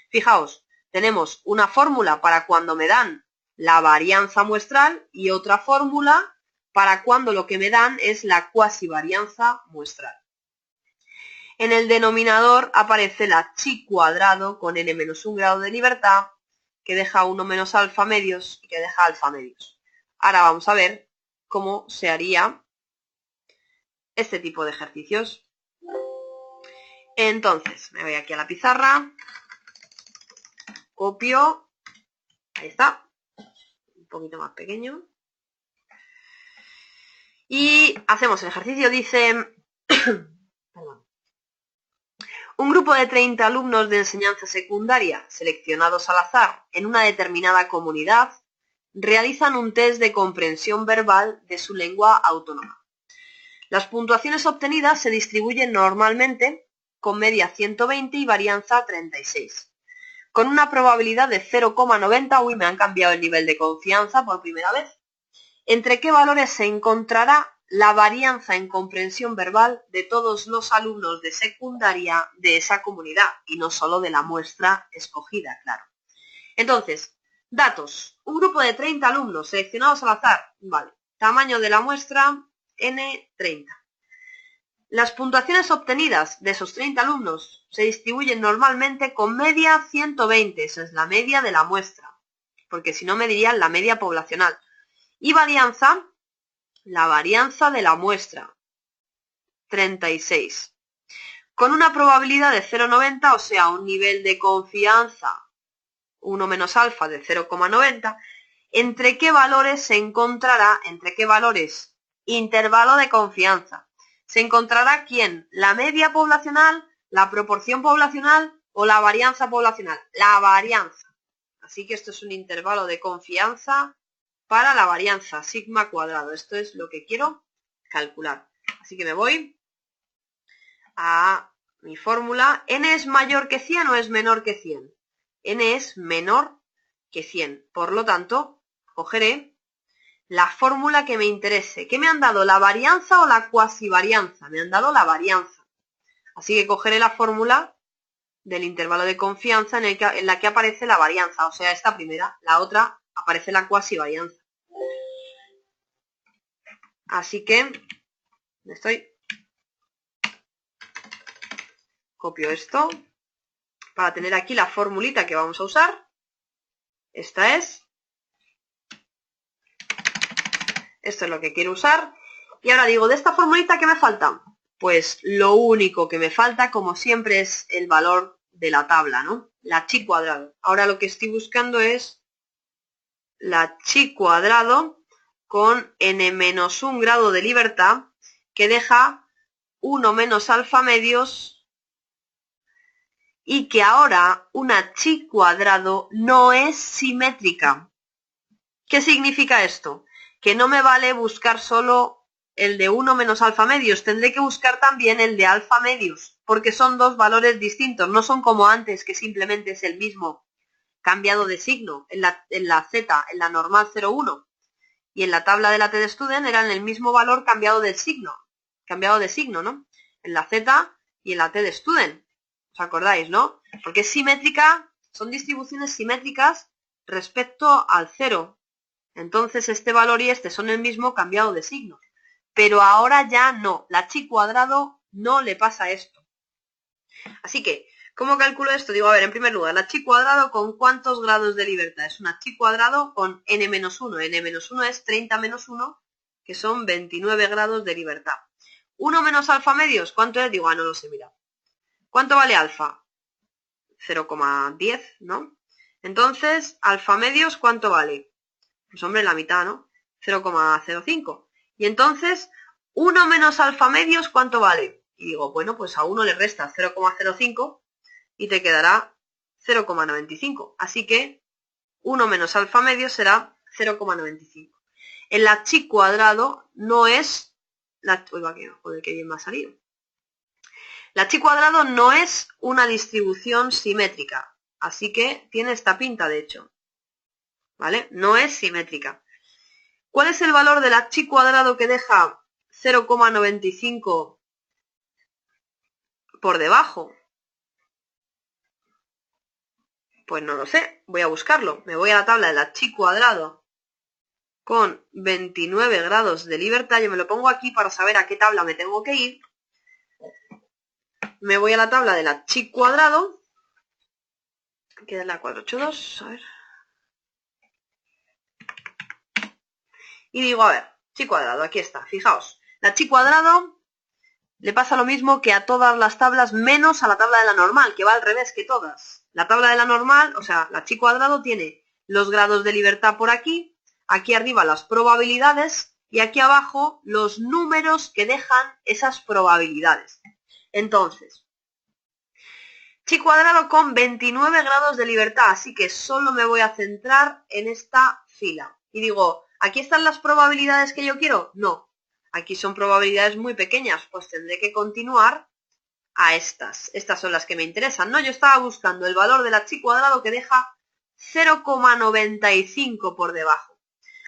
Fijaos, tenemos una fórmula para cuando me dan la varianza muestral y otra fórmula para cuando lo que me dan es la cuasi varianza muestral. En el denominador aparece la chi cuadrado con n menos 1 grado de libertad, que deja 1 menos alfa medios y que deja alfa medios. Ahora vamos a ver cómo se haría este tipo de ejercicios. Entonces, me voy aquí a la pizarra, copio, ahí está, un poquito más pequeño. Y hacemos el ejercicio, dice, un grupo de 30 alumnos de enseñanza secundaria, seleccionados al azar en una determinada comunidad, realizan un test de comprensión verbal de su lengua autónoma. Las puntuaciones obtenidas se distribuyen normalmente con media 120 y varianza 36. Con una probabilidad de 0,90, uy, me han cambiado el nivel de confianza por primera vez. ¿Entre qué valores se encontrará la varianza en comprensión verbal de todos los alumnos de secundaria de esa comunidad? Y no solo de la muestra escogida, claro. Entonces, datos. Un grupo de 30 alumnos seleccionados al azar. Vale. Tamaño de la muestra, N30. Las puntuaciones obtenidas de esos 30 alumnos se distribuyen normalmente con media 120. Esa es la media de la muestra. Porque si no me dirían la media poblacional. Y varianza, la varianza de la muestra, 36. Con una probabilidad de 0,90, o sea, un nivel de confianza 1 menos alfa de 0,90, ¿entre qué valores se encontrará, entre qué valores? Intervalo de confianza. ¿Se encontrará quién? ¿La media poblacional, la proporción poblacional o la varianza poblacional? La varianza. Así que esto es un intervalo de confianza para la varianza, sigma cuadrado. Esto es lo que quiero calcular. Así que me voy a mi fórmula. ¿N es mayor que 100 o es menor que 100? N es menor que 100. Por lo tanto, cogeré la fórmula que me interese. ¿Qué me han dado? ¿La varianza o la cuasi varianza? Me han dado la varianza. Así que cogeré la fórmula del intervalo de confianza en la que aparece la varianza. O sea, esta primera. La otra aparece la cuasi varianza. Así que copio esto para tener aquí la formulita que vamos a usar. Esta es. Esto es lo que quiero usar. Y ahora digo, de esta formulita, ¿qué me falta? Pues lo único que me falta, como siempre, es el valor de la tabla, ¿no? La chi cuadrado. Ahora lo que estoy buscando es la chi cuadrado con n menos 1 grado de libertad, que deja 1 menos alfa medios, y que ahora una chi cuadrado no es simétrica. ¿Qué significa esto? Que no me vale buscar solo el de 1 menos alfa medios, tendré que buscar también el de alfa medios, porque son dos valores distintos, no son como antes, que simplemente es el mismo. cambiado de signo. En la Z, en la normal 0,1 y en la tabla de la TDStudent eran el mismo valor cambiado de signo, ¿no? En la Z y en la TDStudent. ¿Os acordáis, no? Porque es simétrica, son distribuciones simétricas respecto al 0. Entonces este valor y este son el mismo cambiado de signo. Pero ahora ya no. La chi cuadrado no le pasa esto. Así que, ¿cómo calculo esto? Digo, a ver, en primer lugar, la chi cuadrado con ¿cuántos grados de libertad? Es una chi cuadrado con n-1. n-1 es 30 menos 1, que son 29 grados de libertad. 1 menos alfa medios, ¿cuánto es? Digo, no lo sé, mira. ¿Cuánto vale alfa? 0,10, ¿no? Entonces, alfa medios, ¿cuánto vale? Pues hombre, la mitad, ¿no? 0,05. Y entonces, 1 menos alfa medios, ¿cuánto vale? Y digo, bueno, pues a 1 le restas 0,05 y te quedará 0,95. Así que 1 menos alfa medios será 0,95. En la chi cuadrado no es... Joder, qué bien me ha salido. La chi cuadrado no es una distribución simétrica. Así que tiene esta pinta, de hecho. ¿Vale? No es simétrica. ¿Cuál es el valor de la chi cuadrado que deja 0,95 por debajo? Pues no lo sé, voy a buscarlo. Me voy a la tabla de la chi cuadrado con 29 grados de libertad. Yo me lo pongo aquí para saber a qué tabla me tengo que ir. Me voy a la tabla de la chi cuadrado, que es la 482, a ver. Y digo, a ver, chi cuadrado, aquí está, fijaos. La chi cuadrado le pasa lo mismo que a todas las tablas, menos a la tabla de la normal, que va al revés que todas. La tabla de la normal, o sea, la chi cuadrado tiene los grados de libertad por aquí, aquí arriba las probabilidades y aquí abajo los números que dejan esas probabilidades. Entonces, chi cuadrado con 29 grados de libertad, así que solo me voy a centrar en esta fila. Y digo, ¿aquí están las probabilidades que yo quiero? No. Aquí son probabilidades muy pequeñas, pues tendré que continuar a estas. Estas son las que me interesan, ¿no? Yo estaba buscando el valor de la chi cuadrado que deja 0,95 por debajo.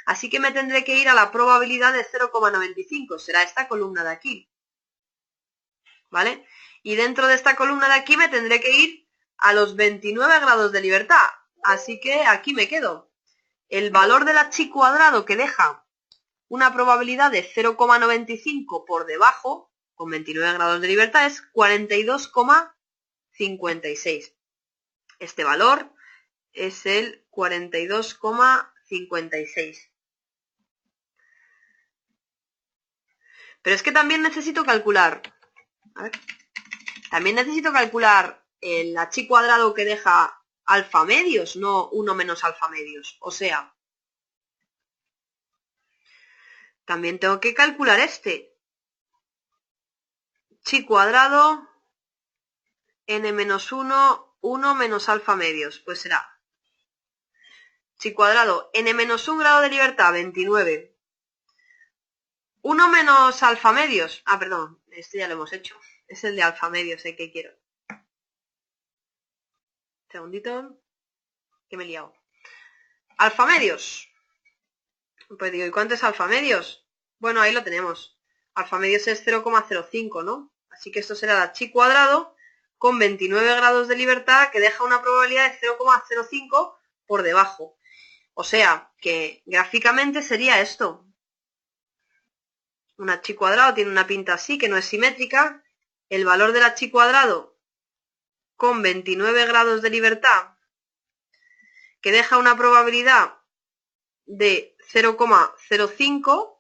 Así que me tendré que ir a la probabilidad de 0,95. Será esta columna de aquí. ¿Vale? Y dentro de esta columna de aquí me tendré que ir a los 29 grados de libertad. Así que aquí me quedo. El valor de la chi cuadrado que deja una probabilidad de 0,95 por debajo, con 29 grados de libertad, es 42,56. Este valor es el 42,56. Pero es que también necesito calcular... A ver. También necesito calcular la chi cuadrado que deja alfa medios, no 1 menos alfa medios. O sea, también tengo que calcular este. Chi cuadrado n-1, 1 menos alfa medios. Pues será chi cuadrado n-1 grado de libertad, 29. 1 menos alfa medios. Ah, perdón, este ya lo hemos hecho. Es el de alfa medios el que quiero. Segundito, que me he liado. Alfa medios. Pues digo, ¿y cuánto es alfa medios? Bueno, ahí lo tenemos. Alfa medios es 0,05, ¿no? Así que esto será la chi cuadrado con 29 grados de libertad que deja una probabilidad de 0,05 por debajo. O sea, que gráficamente sería esto. Una chi cuadrado tiene una pinta así, que no es simétrica. El valor de la chi cuadrado con 29 grados de libertad que deja una probabilidad de 0,05,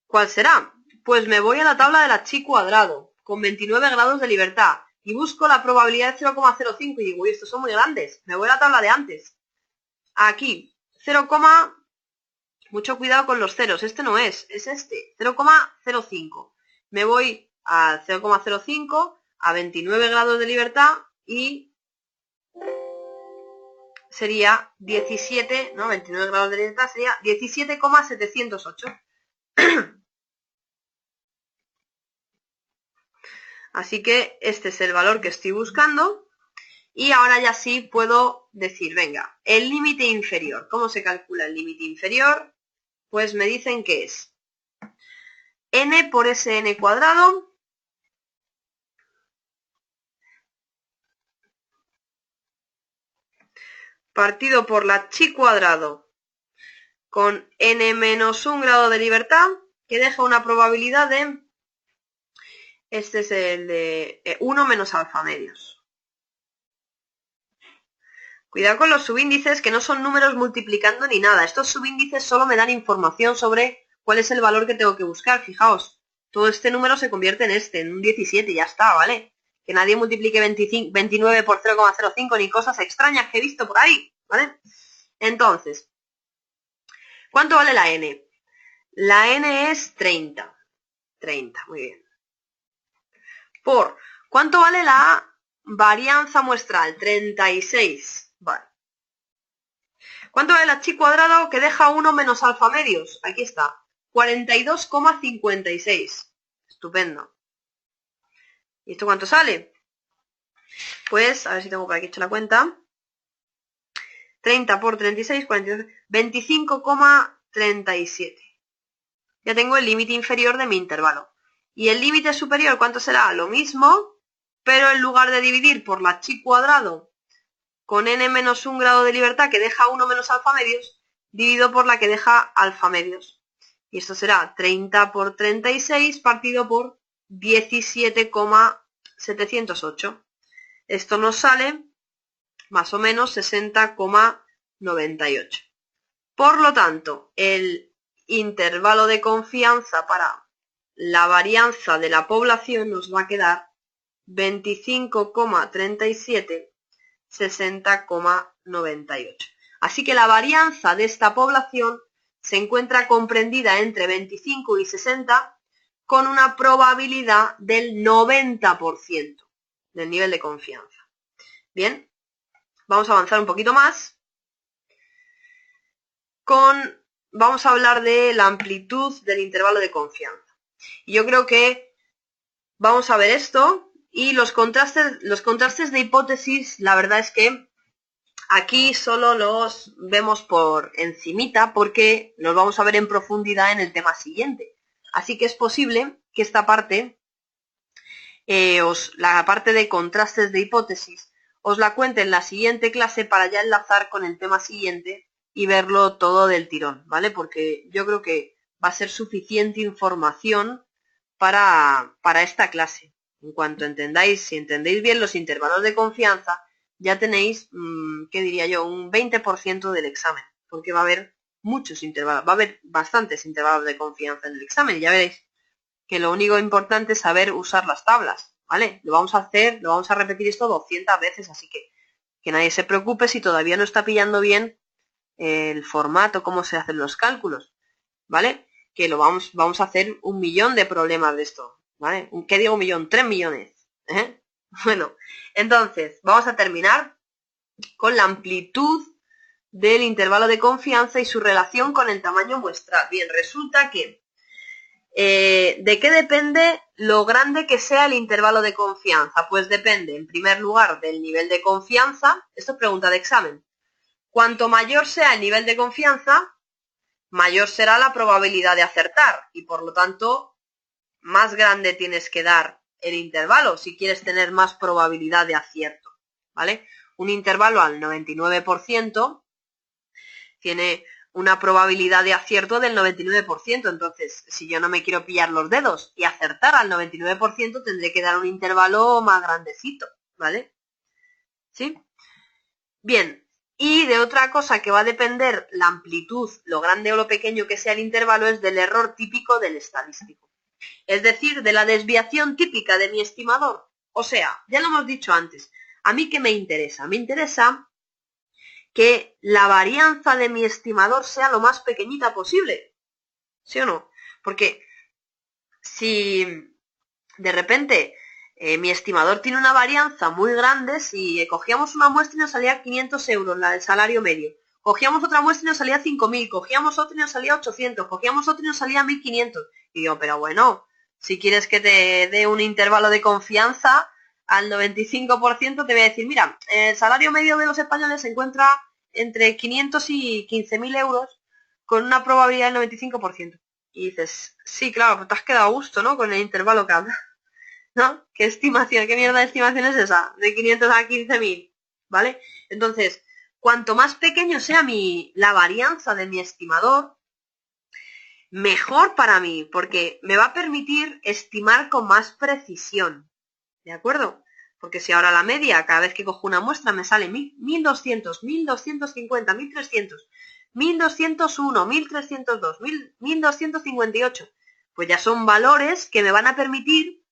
¿cuál será? Pues me voy a la tabla de la chi cuadrado con 29 grados de libertad y busco la probabilidad de 0,05 y digo, uy, estos son muy grandes. Me voy a la tabla de antes. Aquí, 0, mucho cuidado con los ceros, este no es este, 0,05. Me voy a 0,05 a 29 grados de libertad y sería 17, ¿no? 29 grados de libertad sería 17,708. Así que este es el valor que estoy buscando Y ahora ya sí puedo decir, venga, el límite inferior. ¿Cómo se calcula el límite inferior? Pues me dicen que es n por Sn cuadrado partido por la chi cuadrado con n menos 1 grado de libertad, que deja una probabilidad de, este es el de 1 menos alfa medios. Cuidado con los subíndices, que no son números multiplicando ni nada. Estos subíndices solo me dan información sobre cuál es el valor que tengo que buscar. Fijaos, todo este número se convierte en un 17 y ya está, ¿vale? Que nadie multiplique 29 por 0,05 ni cosas extrañas que he visto por ahí, ¿vale? Entonces, ¿cuánto vale la n? La n es 30. 30, muy bien. Por, ¿cuánto vale la varianza muestral? 36. Vale. ¿Cuánto vale la chi cuadrado que deja 1 menos alfa medios? Aquí está. 42,56. Estupendo. ¿Y esto cuánto sale? Pues, a ver si tengo por aquí hecho la cuenta. 30 por 36, 42, 25,37. Ya tengo el límite inferior de mi intervalo. ¿Y el límite superior cuánto será? Lo mismo, pero en lugar de dividir por la chi cuadrado con n menos 1 grado de libertad que deja 1 menos alfa medios, divido por la que deja alfa medios. Y esto será 30 por 36 partido por 17,708. Esto nos sale más o menos 60,98. Por lo tanto, el intervalo de confianza para la varianza de la población nos va a quedar 25,37, 60,98. Así que la varianza de esta población se encuentra comprendida entre 25 y 60 con una probabilidad del 90% del nivel de confianza. Bien, vamos a avanzar un poquito más. Vamos a hablar de la amplitud del intervalo de confianza. Y yo creo que vamos a ver esto. Y los contrastes de hipótesis, la verdad es que aquí solo los vemos por encimita porque los vamos a ver en profundidad en el tema siguiente. Así que es posible que esta parte, la parte de contrastes de hipótesis, os la cuente en la siguiente clase para ya enlazar con el tema siguiente y verlo todo del tirón, ¿vale? Porque yo creo que va a ser suficiente información para esta clase. En cuanto entendáis, si entendéis bien los intervalos de confianza, ya tenéis, ¿qué diría yo? Un 20% del examen, porque va a haber muchos intervalos, va a haber bastantes intervalos de confianza en el examen, y ya veréis que lo único importante es saber usar las tablas, ¿vale? Lo vamos a repetir esto 200 veces, así que nadie se preocupe si todavía no está pillando bien el formato, cómo se hacen los cálculos, ¿vale? Que vamos a hacer 1 millón de problemas de esto, ¿vale? ¿Qué digo 1 millón? 3 millones, ¿eh? Bueno, entonces, vamos a terminar con la amplitud del intervalo de confianza y su relación con el tamaño muestral. Bien, resulta que ¿de qué depende lo grande que sea el intervalo de confianza? Pues depende, en primer lugar, del nivel de confianza. Esto es pregunta de examen. Cuanto mayor sea el nivel de confianza, mayor será la probabilidad de acertar y por lo tanto más grande tienes que dar el intervalo si quieres tener más probabilidad de acierto, ¿vale? Un intervalo al 99% tiene una probabilidad de acierto del 99%, entonces si yo no me quiero pillar los dedos y acertar al 99% tendré que dar un intervalo más grandecito, ¿vale? ¿Sí? Bien. Y de otra cosa que va a depender la amplitud, lo grande o lo pequeño que sea el intervalo, es del error típico del estadístico. Es decir, de la desviación típica de mi estimador. O sea, ya lo hemos dicho antes, ¿a mí qué me interesa? Me interesa que la varianza de mi estimador sea lo más pequeñita posible. ¿Sí o no? Porque si de repente mi estimador tiene una varianza muy grande, si cogíamos una muestra y nos salía 500 euros, la del salario medio, cogíamos otra muestra y nos salía 5.000, cogíamos otra y nos salía 800, cogíamos otra y nos salía 1.500. Y digo, pero bueno, si quieres que te dé un intervalo de confianza, al 95%, te voy a decir, mira, el salario medio de los españoles se encuentra entre 500 y 15.000 euros con una probabilidad del 95%. Y dices, sí, claro, pues te has quedado a gusto, ¿no? Con el intervalo que habla, ¿no? ¿Qué estimación, qué mierda de estimación es esa? De 500 a 15.000, ¿vale? Entonces, cuanto más pequeño sea la varianza de mi estimador, mejor para mí, porque me va a permitir estimar con más precisión, ¿de acuerdo? Porque si ahora la media, cada vez que cojo una muestra, me sale 1200, 1250, 1300, 1201, 1302, 1258, pues ya son valores que me van a permitir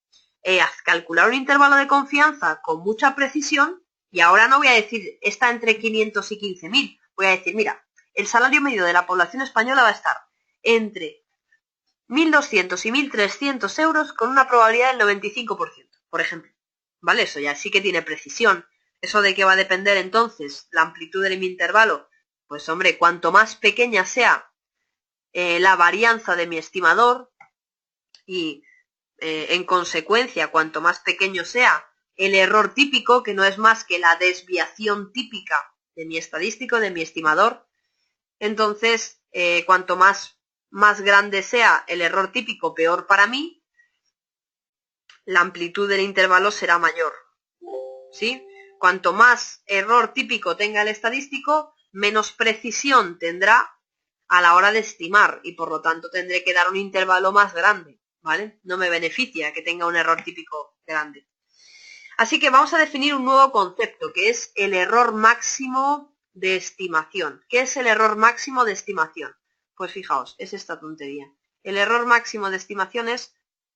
calcular un intervalo de confianza con mucha precisión. Y ahora no voy a decir está entre 500 y 15.000, voy a decir, mira, el salario medio de la población española va a estar entre 1.200 y 1.300 euros con una probabilidad del 95%, por ejemplo. ¿Vale? Eso ya sí que tiene precisión. ¿Eso de qué va a depender entonces la amplitud de mi intervalo? Pues hombre, cuanto más pequeña sea la varianza de mi estimador y en consecuencia cuanto más pequeño sea el error típico, que no es más que la desviación típica de mi estadístico, de mi estimador, entonces cuanto más grande sea el error típico, peor para mí, la amplitud del intervalo será mayor, ¿sí? Cuanto más error típico tenga el estadístico, menos precisión tendrá a la hora de estimar y por lo tanto tendré que dar un intervalo más grande, ¿vale? No me beneficia que tenga un error típico grande. Así que vamos a definir un nuevo concepto que es el error máximo de estimación. ¿Qué es el error máximo de estimación? Pues fijaos, es esta tontería. El error máximo de estimación es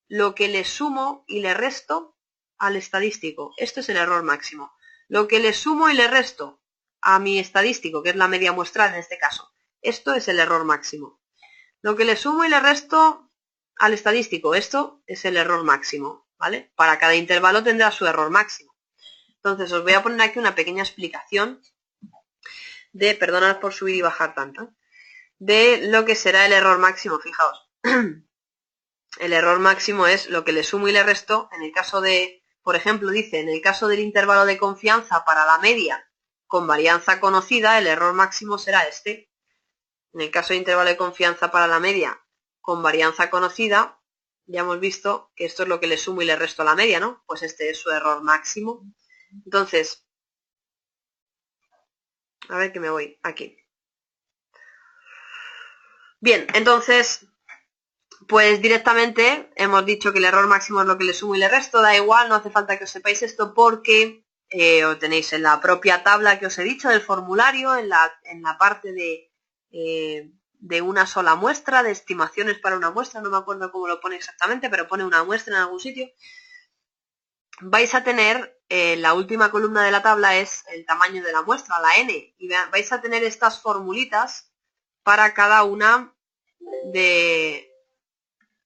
lo que le sumo y le resto al estadístico. Esto es el error máximo. Lo que le sumo y le resto a mi estadístico, que es la media muestral en este caso. Esto es el error máximo. Lo que le sumo y le resto al estadístico, esto es el error máximo, ¿vale? Para cada intervalo tendrá su error máximo. Entonces os voy a poner aquí una pequeña explicación de, perdonad por subir y bajar tanto, de lo que será el error máximo, fijaos. El error máximo es lo que le sumo y le resto, en el caso de, por ejemplo, dice, en el caso del intervalo de confianza para la media con varianza conocida, el error máximo será este. En el caso de intervalo de confianza para la media con varianza conocida, ya hemos visto que esto es lo que le sumo y le resto a la media, ¿no? Pues este es su error máximo. Entonces, a ver que me voy aquí. Bien, entonces, pues directamente hemos dicho que el error máximo es lo que le sumo y le resto, da igual, no hace falta que os sepáis esto porque lo tenéis en la propia tabla que os he dicho del formulario, en la parte de una sola muestra, de estimaciones para una muestra, no me acuerdo cómo lo pone exactamente, pero pone una muestra en algún sitio. Vais a tener, la última columna de la tabla es el tamaño de la muestra, la n, y vais a tener estas formulitas para cada una de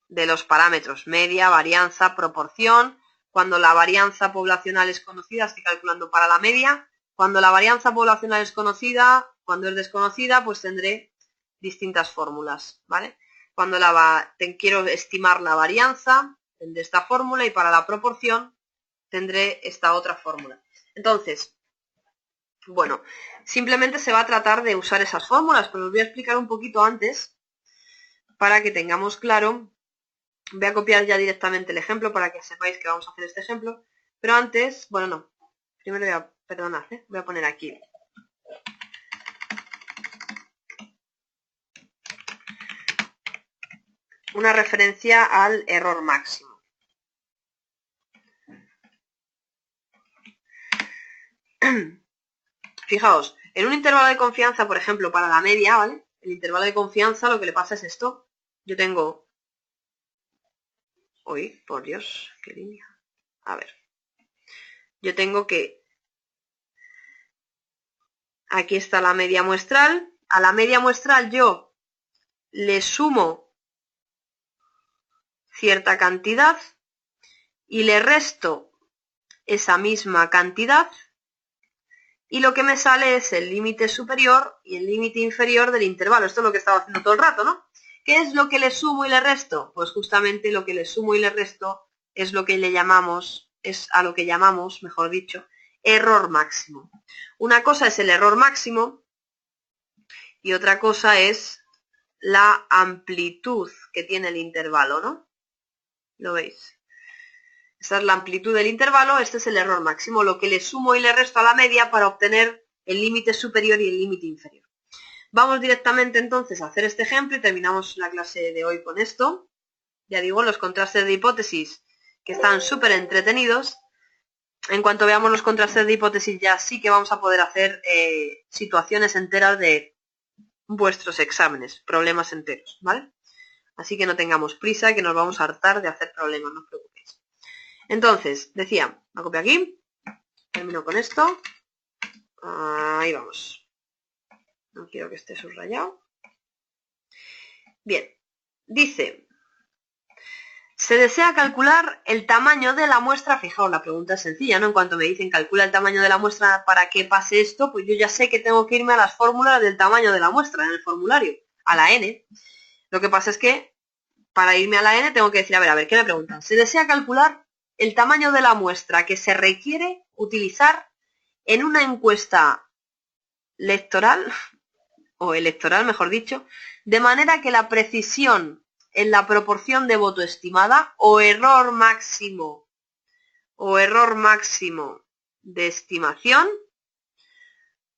los parámetros, media, varianza, proporción. Cuando la varianza poblacional es conocida, estoy calculando para la media. Cuando la varianza poblacional es conocida, cuando es desconocida, pues tendré distintas fórmulas, ¿vale? Cuando quiero estimar la varianza, tendré esta fórmula y para la proporción tendré esta otra fórmula. Entonces, bueno, simplemente se va a tratar de usar esas fórmulas, pero os voy a explicar un poquito antes para que tengamos claro. Voy a copiar ya directamente el ejemplo para que sepáis que vamos a hacer este ejemplo. Pero antes, bueno, no. Primero voy a, perdonad, voy a poner aquí. Una referencia al error máximo. Fijaos, en un intervalo de confianza, por ejemplo, para la media, ¿vale? El intervalo de confianza lo que le pasa es esto. Yo tengo... Uy, por Dios, qué línea. A ver. Yo tengo que... Aquí está la media muestral. A la media muestral yo le sumo cierta cantidad y le resto esa misma cantidad y lo que me sale es el límite superior y el límite inferior del intervalo. Esto es lo que estaba haciendo todo el rato, ¿no? ¿Qué es lo que le sumo y le resto? Pues justamente lo que le sumo y le resto es lo que le llamamos es a lo que llamamos, mejor dicho, error máximo. Una cosa es el error máximo y otra cosa es la amplitud que tiene el intervalo, ¿no? ¿Lo veis? Esta es la amplitud del intervalo, este es el error máximo, lo que le sumo y le resto a la media para obtener el límite superior y el límite inferior. Vamos directamente entonces a hacer este ejemplo y terminamos la clase de hoy con esto. Ya digo, los contrastes de hipótesis que están súper entretenidos. En cuanto veamos los contrastes de hipótesis ya sí que vamos a poder hacer situaciones enteras de vuestros exámenes, problemas enteros, ¿vale? Así que no tengamos prisa, que nos vamos a hartar de hacer problemas, no os preocupéis. Entonces, decía, la copio aquí, termino con esto, ahí vamos. No quiero que esté subrayado. Bien, dice, se desea calcular el tamaño de la muestra. Fijaos, la pregunta es sencilla, ¿no? En cuanto me dicen calcula el tamaño de la muestra para que pase esto, pues yo ya sé que tengo que irme a las fórmulas del tamaño de la muestra en el formulario, a la n. Lo que pasa es que para irme a la n tengo que decir, a ver, ¿qué me preguntan? Se desea calcular el tamaño de la muestra que se requiere utilizar en una encuesta electoral, o electoral mejor dicho, de manera que la precisión en la proporción de voto estimada o error máximo de estimación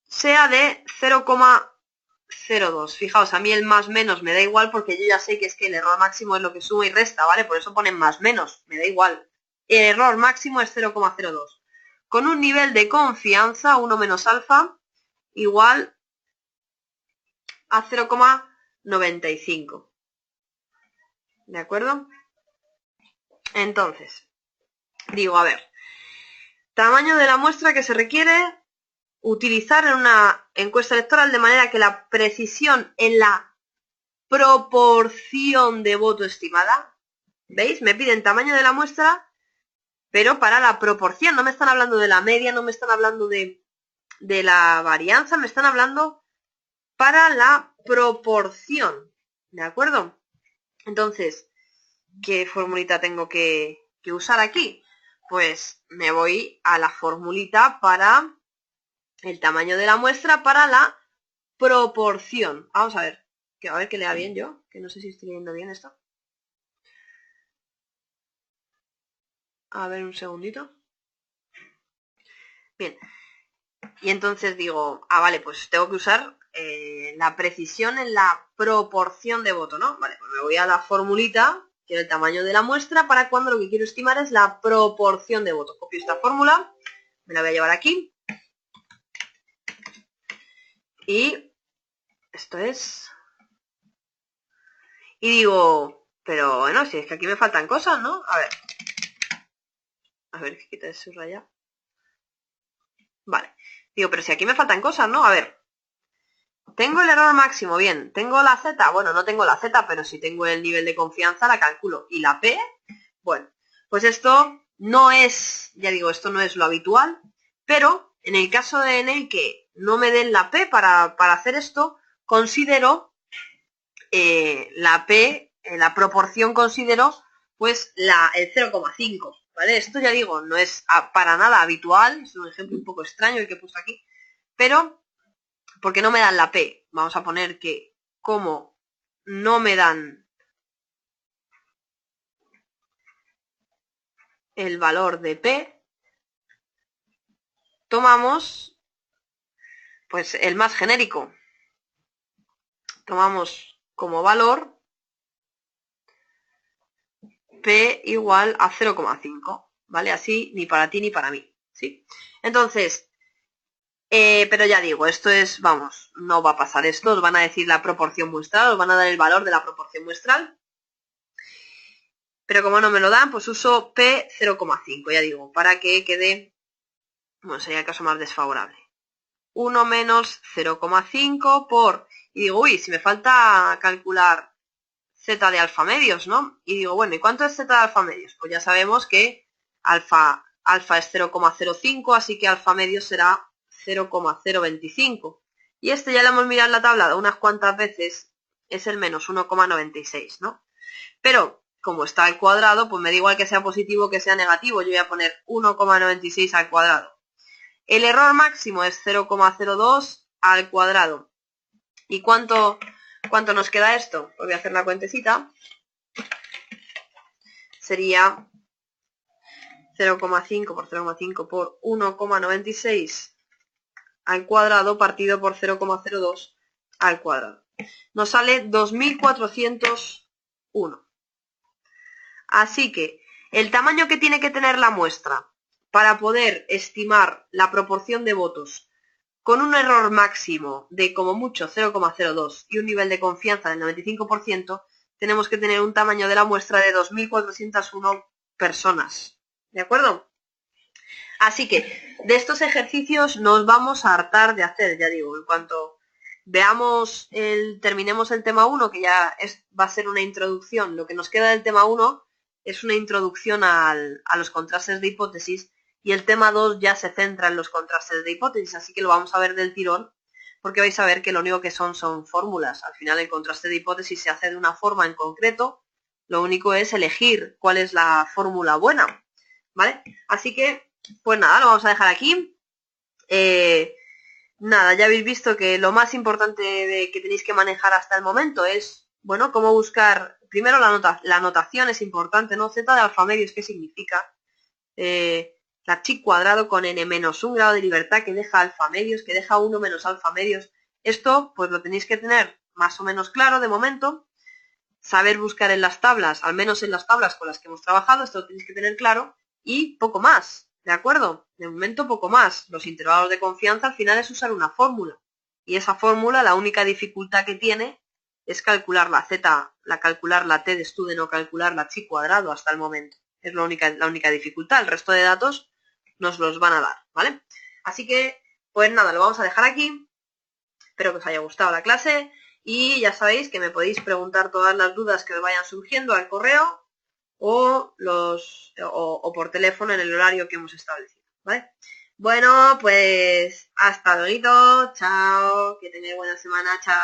sea de 0,02. Fijaos, a mí el más menos me da igual porque yo ya sé que es que el error máximo es lo que suma y resta, ¿vale? Por eso ponen más menos, me da igual. El error máximo es 0,02. Con un nivel de confianza, 1 menos alfa, igual a 0,95. ¿De acuerdo? Entonces, digo, a ver, tamaño de la muestra que se requiere utilizar en una encuesta electoral de manera que la precisión en la proporción de voto estimada, ¿veis? Me piden tamaño de la muestra, pero para la proporción, no me están hablando de la media, no me están hablando de la varianza, me están hablando para la proporción, ¿de acuerdo? Entonces, ¿qué formulita tengo que usar aquí? Pues me voy a la formulita para el tamaño de la muestra para la proporción. Vamos a ver que lea bien yo, que no sé si estoy leyendo bien esto. A ver, un segundito. Bien. Y entonces digo, vale, pues tengo que usar la precisión en la proporción de voto, ¿no? Vale, pues me voy a la formulita, que es el tamaño de la muestra, para cuando lo que quiero estimar es la proporción de voto. Copio esta fórmula, me la voy a llevar aquí. Y esto es... Y digo, pero bueno, si es que aquí me faltan cosas, ¿no? A ver, que quita el subrayado. Vale. Digo, pero si aquí me faltan cosas, ¿no? A ver. Tengo el error máximo, bien. ¿Tengo la Z? Bueno, no tengo la Z, pero si tengo el nivel de confianza la calculo. ¿Y la P? Bueno, pues esto no es, ya digo, esto no es lo habitual, pero en el caso en el que no me den la P para hacer esto, considero la P, la proporción considero pues el 0,5, ¿vale? Esto ya digo, no es para nada habitual, es un ejemplo un poco extraño el que he puesto aquí, pero porque no me dan la P, vamos a poner que como no me dan el valor de P, tomamos pues el más genérico. Tomamos como valor P igual a 0,5, ¿vale? Así ni para ti ni para mí, ¿sí? Entonces, pero ya digo, esto es, vamos, no va a pasar esto, os van a decir la proporción muestral, os van a dar el valor de la proporción muestral, pero como no me lo dan, pues uso P 0,5, ya digo, para que quede, bueno, sería el caso más desfavorable. 1 menos 0,5 por, y digo, uy, si me falta calcular Z de alfa medios, ¿no? Y digo, bueno, ¿y cuánto es Z de alfa medios? Pues ya sabemos que alfa es 0,05, así que alfa medios será 0,025. Y este ya lo hemos mirado en la tabla unas cuantas veces, es el menos 1,96, ¿no? Pero como está al cuadrado, pues me da igual que sea positivo que sea negativo. Yo voy a poner 1,96 al cuadrado. El error máximo es 0,02 al cuadrado. ¿Y cuánto nos queda esto? Pues voy a hacer la cuentecita. Sería 0,5 por 0,5 por 1,96 al cuadrado partido por 0,02 al cuadrado. Nos sale 2401. Así que el tamaño que tiene que tener la muestra para poder estimar la proporción de votos con un error máximo de como mucho 0,02 y un nivel de confianza del 95%, tenemos que tener un tamaño de la muestra de 2401 personas. ¿De acuerdo? Así que de estos ejercicios nos vamos a hartar de hacer, ya digo, en cuanto veamos terminemos el tema 1, que ya va a ser una introducción. Lo que nos queda del tema 1 es una introducción a los contrastes de hipótesis, y el tema 2 ya se centra en los contrastes de hipótesis, así que lo vamos a ver del tirón, porque vais a ver que lo único que son fórmulas. Al final el contraste de hipótesis se hace de una forma en concreto, lo único es elegir cuál es la fórmula buena, ¿vale? Así que, pues nada, lo vamos a dejar aquí. Nada, ya habéis visto que lo más importante que tenéis que manejar hasta el momento es, bueno, cómo buscar, primero la notación es importante, ¿no? Z de alfamedios, ¿qué significa? La chi cuadrado con n menos un grado de libertad que deja alfamedios, que deja 1 menos alfamedios. Esto, pues lo tenéis que tener más o menos claro de momento. Saber buscar en las tablas, al menos en las tablas con las que hemos trabajado, esto lo tenéis que tener claro, y poco más, ¿de acuerdo? De momento poco más. Los intervalos de confianza al final es usar una fórmula, y esa fórmula, la única dificultad que tiene es calcular la z, calcular la t de Student o calcular la chi cuadrado hasta el momento. Es la única dificultad. El resto de datos nos los van a dar, ¿vale? Así que, pues nada, lo vamos a dejar aquí. Espero que os haya gustado la clase. Y ya sabéis que me podéis preguntar todas las dudas que os vayan surgiendo al correo o por teléfono en el horario que hemos establecido, ¿vale? Bueno, pues hasta luego, chao, que tengáis buena semana, chao.